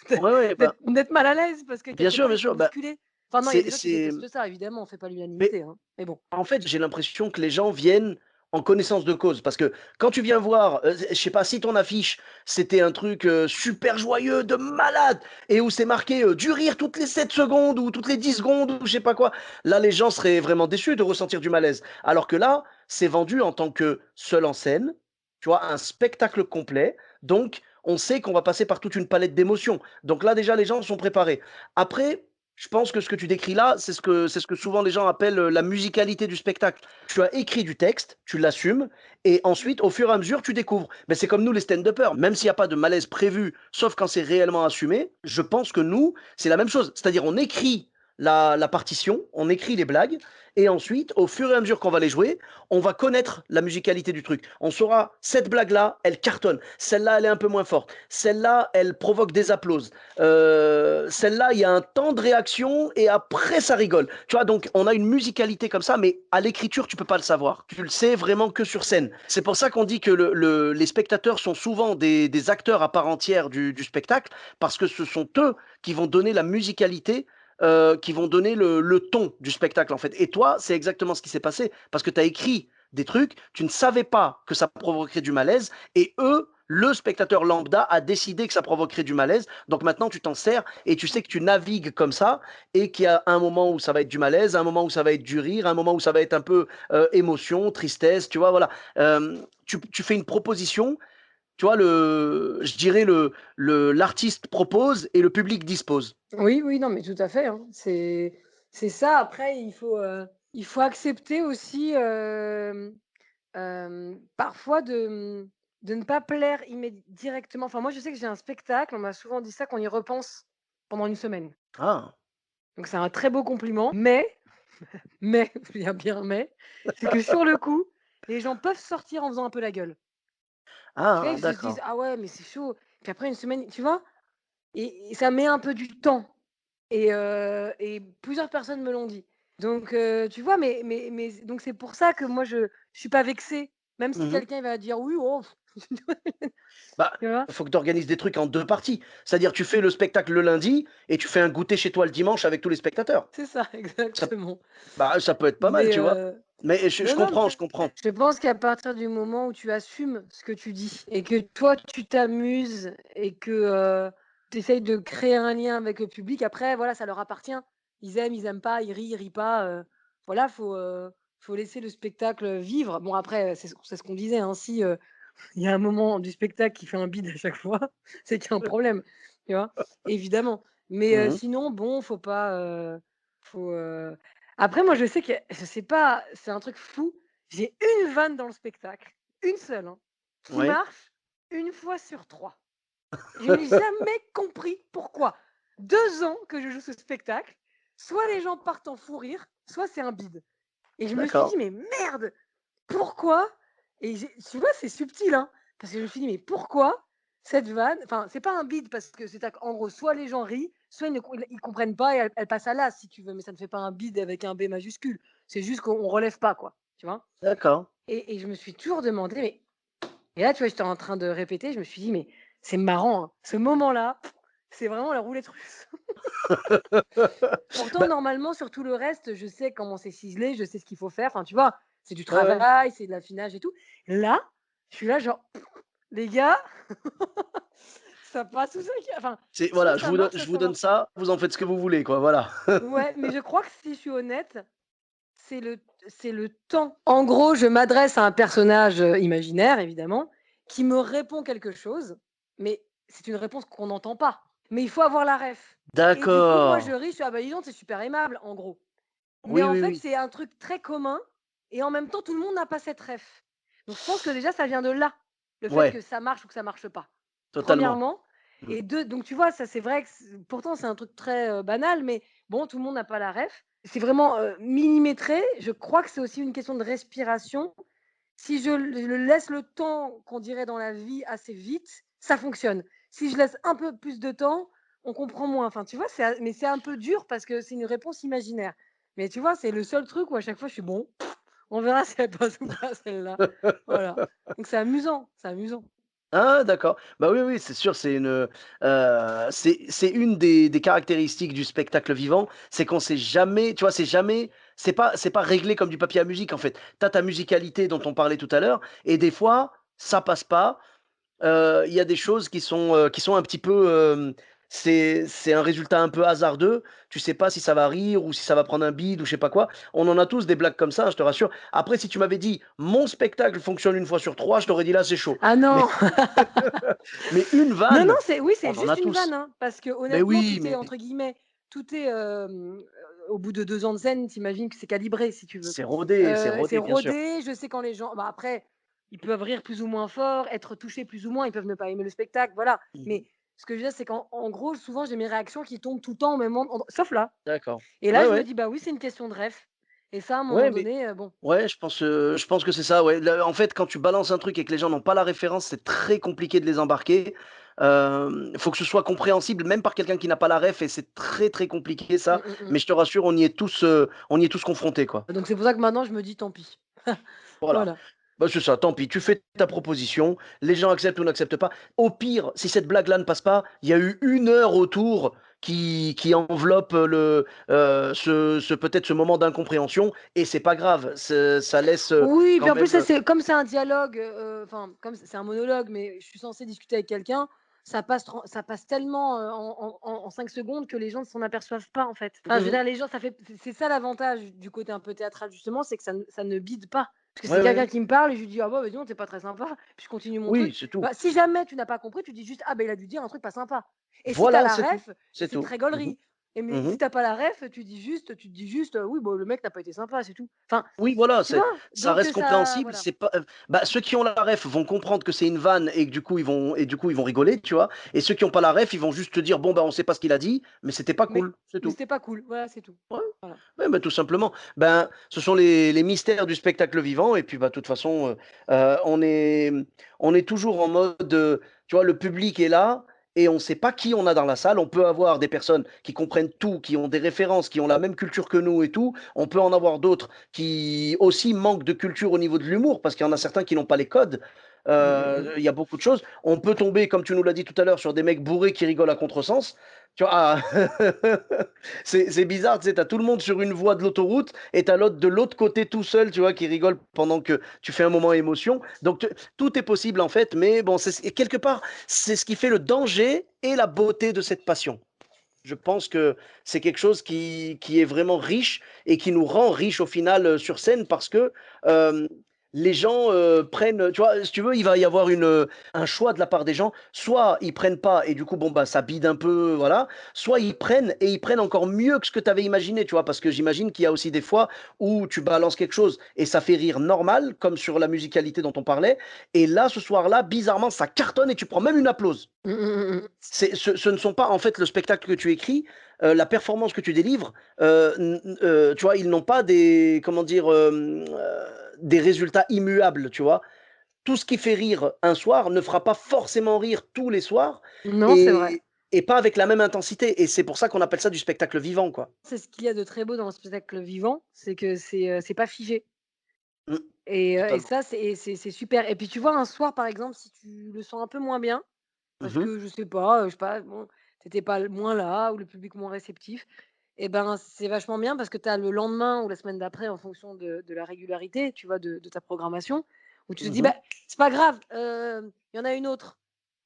Ouais, ouais, bah, d'être mal à l'aise parce que quelque part, bien ils sont sûr, bah, bousculés. Enfin non, il y a des gens qui c'est détestent ça évidemment, on fait pas mais l'unanimité, hein, mais bon. en fait, j'ai l'impression que les gens viennent en connaissance de cause. Parce que quand tu viens voir, je sais pas, si ton affiche, c'était un truc, super joyeux, de malade et où c'est marqué, du rire toutes les 7 secondes ou toutes les 10 secondes ou je sais pas quoi, là, les gens seraient vraiment déçus de ressentir du malaise. Alors que là, c'est vendu en tant que seul en scène, tu vois? Un spectacle complet, donc on sait qu'on va passer par toute une palette d'émotions. Donc là, déjà, les gens sont préparés. Après, je pense que ce que tu décris là, c'est ce que souvent les gens appellent, la musicalité du spectacle. Tu as écrit du texte, tu l'assumes et ensuite, au fur et à mesure, tu découvres. Mais c'est comme nous les stand-uppers, même s'il y a pas de malaise prévu, sauf quand c'est réellement assumé, je pense que nous, c'est la même chose. C'est-à-dire on écrit la partition, on écrit les blagues et ensuite, au fur et à mesure qu'on va les jouer, on va connaître la musicalité du truc. On saura, cette blague-là, elle cartonne. Celle-là, elle est un peu moins forte. Celle-là, elle provoque des applauses. Celle-là, il y a un temps de réaction et après, ça rigole. Tu vois, donc on a une musicalité comme ça, mais à l'écriture, tu peux pas le savoir. Tu le sais vraiment que sur scène. C'est pour ça qu'on dit que les spectateurs sont souvent des acteurs à part entière du spectacle, parce que ce sont eux qui vont donner la musicalité, qui vont donner le ton du spectacle, en fait. Et toi, c'est exactement ce qui s'est passé, parce que tu as écrit des trucs, tu ne savais pas que ça provoquerait du malaise, et eux, le spectateur lambda a décidé que ça provoquerait du malaise. Donc maintenant, tu t'en sers et tu sais que tu navigues comme ça et qu'il y a un moment où ça va être du malaise, un moment où ça va être du rire, un moment où ça va être un peu émotion, tristesse, tu vois, voilà. Tu fais une proposition, tu vois, je dirais l'artiste propose et le public dispose. Oui, oui, non, mais tout à fait, hein. C'est ça. Après, il faut accepter aussi, parfois de ne pas plaire directement. Enfin, moi, je sais que j'ai un spectacle, on m'a souvent dit ça, qu'on y repense pendant une semaine. Ah, Donc c'est un très beau compliment, mais, il y a bien un mais, c'est que sur le coup, les gens peuvent sortir en faisant un peu la gueule. Tu vois? ah, Ils se disent: d'accord. «Ah ouais, mais c'est chaud». Puis après une semaine, tu vois? Et ça met un peu du temps. Et plusieurs personnes me l'ont dit. Donc tu vois? Mais donc c'est pour ça que moi je suis pas vexée, même si Mhm. quelqu'un il va dire: «Oui, oh, pff». Bah, Tu vois? il faut que tu organises des trucs en 2 parties. C'est-à-dire, tu fais le spectacle le lundi et tu fais un goûter chez toi le dimanche avec tous les spectateurs. C'est ça, Ça exactement. bah, ça peut être pas mal, Mais tu vois? Mais je non, non, comprends, mais je comprends. je pense qu'à partir du moment où tu assumes ce que tu dis et que toi, tu t'amuses et que, tu essayes de créer un lien avec le public, après, voilà, ça leur appartient. Ils aiment pas, ils rient pas, voilà, faut laisser le spectacle vivre. Bon après, c'est ce qu'on disait, hein, si, il y a un moment du spectacle qui fait un bide à chaque fois, c'est qu'il y a un problème, tu vois? Évidemment. Mais Mmh. sinon, bon, faut, après moi je sais que je sais pas, c'est un truc fou, j'ai une vanne dans le spectacle, une seule, hein, qui Ouais, marche une fois sur 3. Je n'ai jamais compris pourquoi. 2 ans que je joue ce spectacle, soit les gens partent en fou rire, soit c'est un bide et je me suis d'accord. dit: «Mais merde! Pourquoi?» Et tu vois, c'est subtil, hein, parce que je me suis dit: «Mais pourquoi cette vanne?» Enfin, c'est pas un bide parce que c'est en gros, soit les gens rient, soit ils comprennent pas et elle passe à l'as si tu veux, mais ça ne fait pas un bide avec un B majuscule. C'est juste qu'on relève pas quoi, tu vois? D'accord. Et je me suis toujours demandé, mais et là, tu vois, j'étais en train de répéter, je me suis dit: «Mais c'est marrant, hein, ce moment-là, c'est vraiment la roulette russe». Pourtant, Bah, normalement, sur tout le reste, je sais comment c'est ciselé, je sais ce qu'il faut faire. Enfin, tu vois, c'est du ouais, ouais. travail, c'est de l'affinage et tout. Là, je suis là, genre, les gars, ça passe ou ça enfin, C'est soit voilà, ça marche, je soit vous ça donne marche pas. ça, vous en faites ce que vous voulez, quoi, voilà. Ouais, mais je crois que si je suis honnête, c'est le, c'est le temps. En gros, je m'adresse à un personnage imaginaire, évidemment, qui me répond quelque chose, mais c'est une réponse qu'on n'entend pas. Mais il faut avoir la ref. Et du coup, moi, je D'accord. ris, je suis, ah bah dis donc, c'est super aimable, en gros. Mais Oui, en oui, fait, oui. c'est un truc très commun et en même temps, tout le monde n'a pas cette ref. Donc je pense que déjà, ça vient de là, le fait Ouais, que ça marche ou que ça marche pas. totalement. Premièrement Mmh. et 2 donc tu vois, ça c'est vrai que pourtant c'est un truc très, banal, mais bon, tout le monde n'a pas la ref. C'est vraiment, millimétré. Je crois que c'est aussi une question de respiration. Si je le laisse le temps qu'on dirait dans la vie assez vite, ça fonctionne. Si je laisse un peu plus de temps, on comprend moins. Enfin, tu vois, mais c'est un peu dur parce que c'est une réponse imaginaire. Mais tu vois, c'est le seul truc où à chaque fois je suis: «Bon, on verra si elle passe ou pas celle-là». Voilà. Donc c'est amusant, c'est amusant. Ah d'accord. Bah, oui, oui, c'est sûr, c'est une des caractéristiques du spectacle vivant, c'est qu'on sait jamais, tu vois, c'est pas réglé comme du papier à musique, en fait. Tu as ta musicalité dont on parlait tout à l'heure et des fois, ça passe pas. Il y a des choses qui sont un petit peu, c'est un résultat un peu hasardeux. Tu sais pas si ça va rire ou si ça va prendre un bide ou je sais pas quoi. On en a tous des blagues comme ça, hein, je te rassure. Après, si tu m'avais dit: «Mon spectacle fonctionne une fois sur 3», je t'aurais dit: «Là, c'est chaud». Ah Mais non! mais une Non, non, vanne, oui, c'est on en a juste une vanne, tous. hein, parce que Mais honnêtement, oui, tout est mais entre guillemets, tout est, au bout de 2 ans de scène, tu imagines que c'est calibré si tu veux. c'est C'est rodé, bien sûr. rodé, je sais quand les gens bah, après, ils peuvent rire plus ou moins fort, être touchés plus ou moins, ils peuvent ne pas aimer le spectacle, voilà. Mmh. Mais ce que je veux dire, c'est qu'en gros, souvent, j'ai mes réactions qui tombent tout le temps au même moment, sauf là. D'accord. Et là, Ouais, je me ouais. dis: «Bah oui, c'est une question de ref» et ça, à un moment Ouais, mais donné, bon. ouais, je pense que c'est ça, ouais. En fait, quand tu balances un truc et que les gens n'ont pas la référence, c'est très compliqué de les embarquer. Faut que ce soit compréhensible même par quelqu'un qui n'a pas la ref et c'est très, très compliqué ça. Mmh, mmh, mmh. Mais je te rassure, on y est tous confrontés, quoi. Donc c'est pour ça que maintenant, je me dis: «Tant pis». Voilà. Voilà. Bah, c'est ça, tant pis, tu fais ta proposition, les gens acceptent ou n'acceptent pas. Au pire, si cette blague-là ne passe pas, il y a eu 1 heure autour qui enveloppe ce peut-être ce moment d'incompréhension et c'est pas grave. Ça laisse, Oui, puis quand en plus, même, ça c'est comme c'est un dialogue, enfin, comme c'est un monologue, mais je suis censée discuter avec quelqu'un, ça passe tellement, en 5 secondes que les gens ne s'en aperçoivent pas, en fait. Enfin, je veux mmh. dire, les gens, c'est ça l'avantage du côté un peu théâtral, justement, c'est que ça ne bide pas. Parce que c'est Ouais, ouais. quelqu'un qui me parle et je lui dis: «Ah bah, vas-y, dis donc, tu pas très sympa», puis je continue mon truc. Oui, c'est tout. Bah, si jamais tu n'as pas compris, tu dis juste: «Ah ben il a dû dire un truc pas sympa» et si tu as Voilà, la c'est tout. ref, C'est c'est tout. très Mmh mh. gaulerie et mais Mmh. si tu as pas la ref, tu te dis juste: «Oui, bon, le mec n'a pas été sympa, c'est tout». Enfin, Oui, voilà, tu vois? ça Donc reste ça compréhensible, voilà. c'est pas, bah, ceux qui ont la ref vont comprendre que c'est une vanne et que du coup, ils vont rigoler, tu vois? Et ceux qui ont pas la ref, ils vont juste te dire: «Bon, bah, on sait pas ce qu'il a dit, mais c'était pas Mais cool», c'est mais tout. c'était pas cool, voilà, c'est tout. Ouais, Voilà. ouais, bah, tout simplement. Ben, ce sont les mystères du spectacle vivant et puis, bah, de toute façon, on est toujours en mode, tu vois, le public est là et on sait pas qui on a dans la salle. On peut avoir des personnes qui comprennent tout, qui ont des références, qui ont la même culture que nous et tout. On peut en avoir d'autres qui aussi manquent de culture au niveau de l'humour parce qu'il y en a certains qui n'ont pas les codes. Mmh. Il y a beaucoup de choses. On peut tomber, comme tu nous l'as dit tout à l'heure, sur des mecs bourrés qui rigolent à contresens. Tu vois, c'est bizarre, tu sais, t'as tout le monde sur une voie de l'autoroute et t'as l'autre de l'autre côté tout seul, tu vois, qui rigole pendant que tu fais un moment émotion. Donc tout est possible en fait, mais bon, et quelque part, c'est ce qui fait le danger et la beauté de cette passion. Je pense que c'est quelque chose qui est vraiment riche et qui nous rend riches au final sur scène parce que les gens prennent, tu vois, si tu veux, il va y avoir un choix de la part des gens. Soit ils prennent pas et du coup, bon, bah, ça bide un peu, voilà. Soit ils prennent et ils prennent encore mieux que ce que tu avais imaginé, tu vois, parce que j'imagine qu'il y a aussi des fois où tu balances quelque chose et ça fait rire normal, comme sur la musicalité dont on parlait. Et là, ce soir-là, bizarrement, ça cartonne et tu prends même une applause. Mmh. Ce ne sont pas en fait le spectacle que tu écris, la performance que tu délivres, tu vois, ils n'ont pas des comment dire, des résultats immuables, tu vois? Tout ce qui fait rire un soir ne fera pas forcément rire tous les soirs Non, c'est vrai. et pas avec la même intensité et c'est pour ça qu'on appelle ça du spectacle vivant, quoi. C'est ce qu'il y a de très beau dans le spectacle vivant, c'est que c'est pas figé Mmh, et totalement. ça, c'est super et puis tu vois, un soir, par exemple, si tu le sens un peu moins bien, parce Mmh. que je sais pas, bon, tu pas l moins là ou le public moins réceptif et ben, c'est vachement bien parce que tu as le lendemain ou la semaine d'après en fonction de la régularité, tu vois, de ta programmation, où tu te dis: Mmh. «Bah, c'est pas grave, il y en a une autre».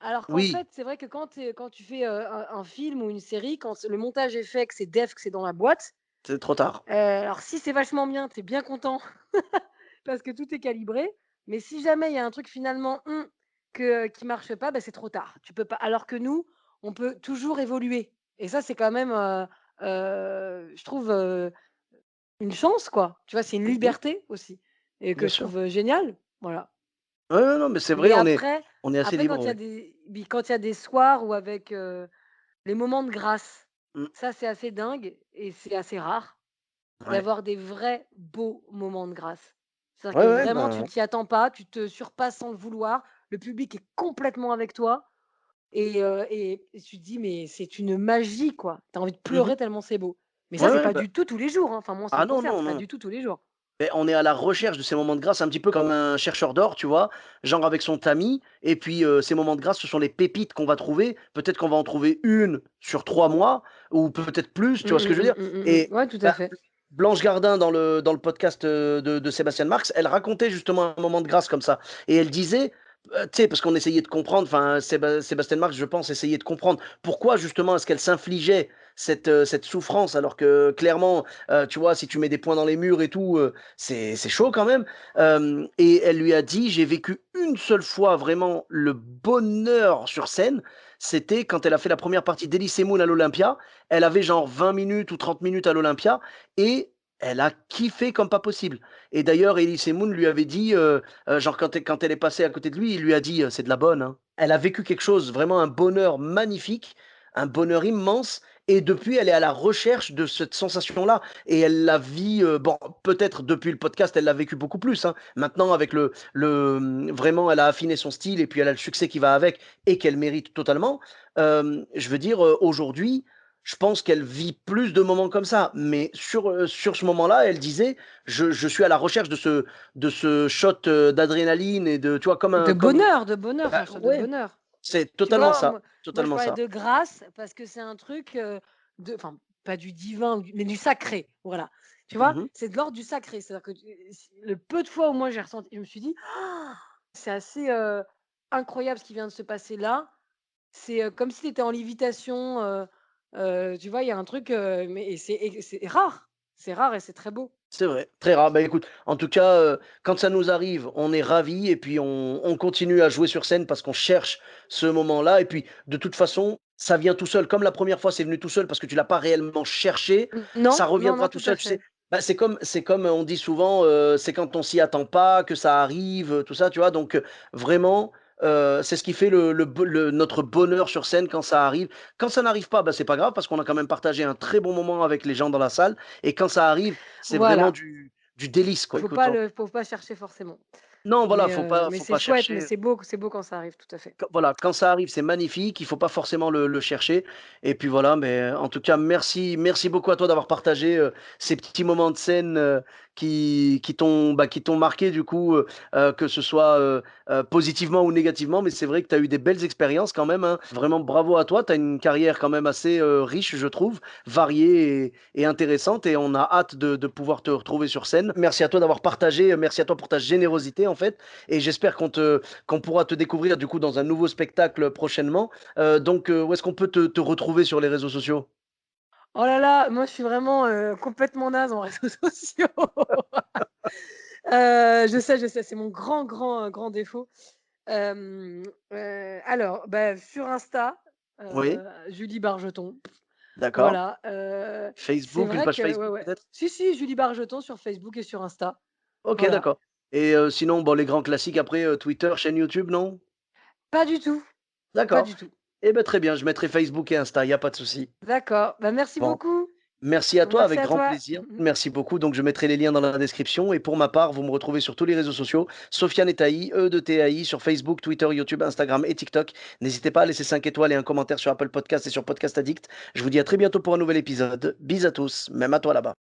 Alors qu'en Oui, fait, c'est vrai que quand tu fais, un film ou une série, quand le montage est fait, que c'est def, que c'est dans la boîte, c'est trop tard. alors si c'est vachement bien, tu es bien content parce que tout est calibré, mais si jamais il y a un truc finalement, qui marche pas, bah, c'est trop tard. Tu peux pas alors que nous, on peut toujours évoluer et ça, c'est quand même, je trouve, une chance, quoi. Tu vois? C'est une Mmh. liberté aussi et que Bien je sûr. trouve, géniale. Voilà. Ouais, ouais, non, mais c'est vrai, Mais on est assez après libre, quand il y a ouais. quand il y a des soirs où avec, les moments de grâce, Mmh. ça, c'est assez dingue et c'est assez rare. Ouais. D'avoir des vrais beaux moments de grâce. C'est-à-dire Ouais, que ouais, vraiment tu ben, t'y attends pas, tu te surpasses sans le vouloir, le public est complètement avec toi et tu te dis: «Mais c'est une magie, quoi». Tu as envie de mmh. pleurer tellement c'est beau. Mais Ouais, ça, c'est ouais, pas bah du tout tous les jours, hein. Enfin moi en ce qui ah me non, concerne, non, c'est pas non. du tout tous les jours. Beh, on est à la recherche de ces moments de grâce, un petit peu comme un chercheur d'or, tu vois? Genre avec son tamis et puis, ces moments de grâce, ce sont les pépites qu'on va trouver. Peut-être qu'on va en trouver une sur 3 mois ou peut-être plus, tu vois ce que je veux dire? Ouais, tout à Bah, fait. Blanche Gardin dans le podcast, de Sébastien Marx, elle racontait justement un moment de grâce comme ça et elle disait, tu sais, parce qu'on essayait de comprendre, enfin Sébastien Marx, je pense, essayait de comprendre pourquoi justement est-ce qu'elle s'infligeait cette souffrance alors que clairement, tu vois, si tu mets des poings dans les murs et tout, c'est chaud quand même. Et elle lui a dit: «J'ai vécu une seule fois vraiment le bonheur sur scène, c'était quand elle a fait la première partie d'Elysée Moon à l'Olympia. Elle avait genre 20 minutes ou 30 minutes à l'Olympia et elle a kiffé comme pas possible. Et d'ailleurs, Elise Moon lui avait dit, genre quand elle est passée à côté de lui, il lui a dit, «C'est de la bonne, hein». Elle a vécu quelque chose, vraiment un bonheur magnifique, un bonheur immense et depuis, elle est à la recherche de cette sensation-là et elle la vit, bon, peut-être depuis le podcast, elle l'a vécu beaucoup plus, hein. Maintenant avec vraiment, elle a affiné son style et puis elle a le succès qui va avec et qu'elle mérite totalement. Je veux dire, aujourd'hui, je pense qu'elle vit plus de moments comme ça, mais sur ce moment-là, elle disait: «Je suis à la recherche de ce shot, d'adrénaline et de» tu vois? De bonheur, c'est Bah, un shot de ouais, bonheur. c'est Tu totalement vois? ça, Moi, je totalement parlais ça. de grâce parce que c'est un truc, de enfin, pas du divin ou mais du sacré, voilà. Tu vois? Mmh mh. C'est de l'ordre du sacré. C'est-à-dire que le peu de fois où moi j'ai ressenti je me suis dit: «Ah, c'est assez, incroyable ce qui vient de se passer là». C'est, comme si tu étais en lévitation, tu vois? Il y a un truc, mais c'est rare. C'est rare et c'est très beau. C'est vrai, très rare. Bah, écoute, en tout cas, quand ça nous arrive, on est ravis et puis on continue à jouer sur scène parce qu'on cherche ce moment-là et puis, de toute façon, ça vient tout seul. Comme la première fois, c'est venu tout seul parce que tu l'as pas réellement cherché, Non, ça non, reviendra non, tout tout à seul, tu fait. sais? Bah, c'est comme on dit souvent, c'est quand on s'y attend pas que ça arrive, tout ça, tu vois? Donc, vraiment, c'est ce qui fait notre bonheur sur scène quand ça arrive. Quand ça n'arrive pas, bah, c'est pas grave parce qu'on a quand même partagé un très bon moment avec les gens dans la salle et quand ça arrive, c'est vraiment Voilà. du délice, quoi. Écoute, on Faut pas chercher forcément. non, voilà, faut pas Mais faut c'est pas chouette, mais chercher. c'est beau quand ça arrive, tout à fait. Quand ça arrive, c'est magnifique, il faut pas forcément le chercher et puis voilà, mais en tout cas, merci beaucoup à toi d'avoir partagé, ces petits moments de scène, qui t'ont marqué du coup, que ce soit positivement ou négativement, mais c'est vrai que tu as eu des belles expériences quand même, hein. Vraiment bravo à toi, tu as une carrière quand même assez riche, je trouve, variée et intéressante, et on a hâte de pouvoir te retrouver sur scène. Merci à toi d'avoir partagé, merci à toi pour ta générosité en fait, et j'espère qu'on pourra te découvrir du coup dans un nouveau spectacle prochainement. Donc, où est-ce qu'on peut te retrouver sur les réseaux sociaux? Oh là là, moi je suis vraiment, complètement naze en réseaux sociaux. Je sais, c'est mon grand défaut. Alors, bah, sur Insta, Oui, Julie Bargeton. d'accord. Voilà, c'est Facebook, une vrai page que ouais, Facebook ouais. peut-être? Si, si, Julie Bargeton sur Facebook et sur Insta. OK, Voilà. d'accord. Et sinon, bon, les grands classiques après, Twitter, chaîne YouTube, non? Pas du tout, pas D'accord. du tout. Eh ben, très bien, je mettrai Facebook et Insta, il y a pas de souci. D'accord. Bah, merci Bon, beaucoup. merci à toi, Merci avec à grand toi. plaisir. Merci beaucoup. Donc je mettrai les liens dans la description, et pour ma part, vous me retrouvez sur tous les réseaux sociaux, Sofiane et Taï, E de TAI, sur Facebook, Twitter, YouTube, Instagram et TikTok. N'hésitez pas à laisser 5 étoiles et un commentaire sur Apple Podcast et sur Podcast Addict. Je vous dis à très bientôt pour un nouvel épisode. Bis à tous, même à toi là-bas.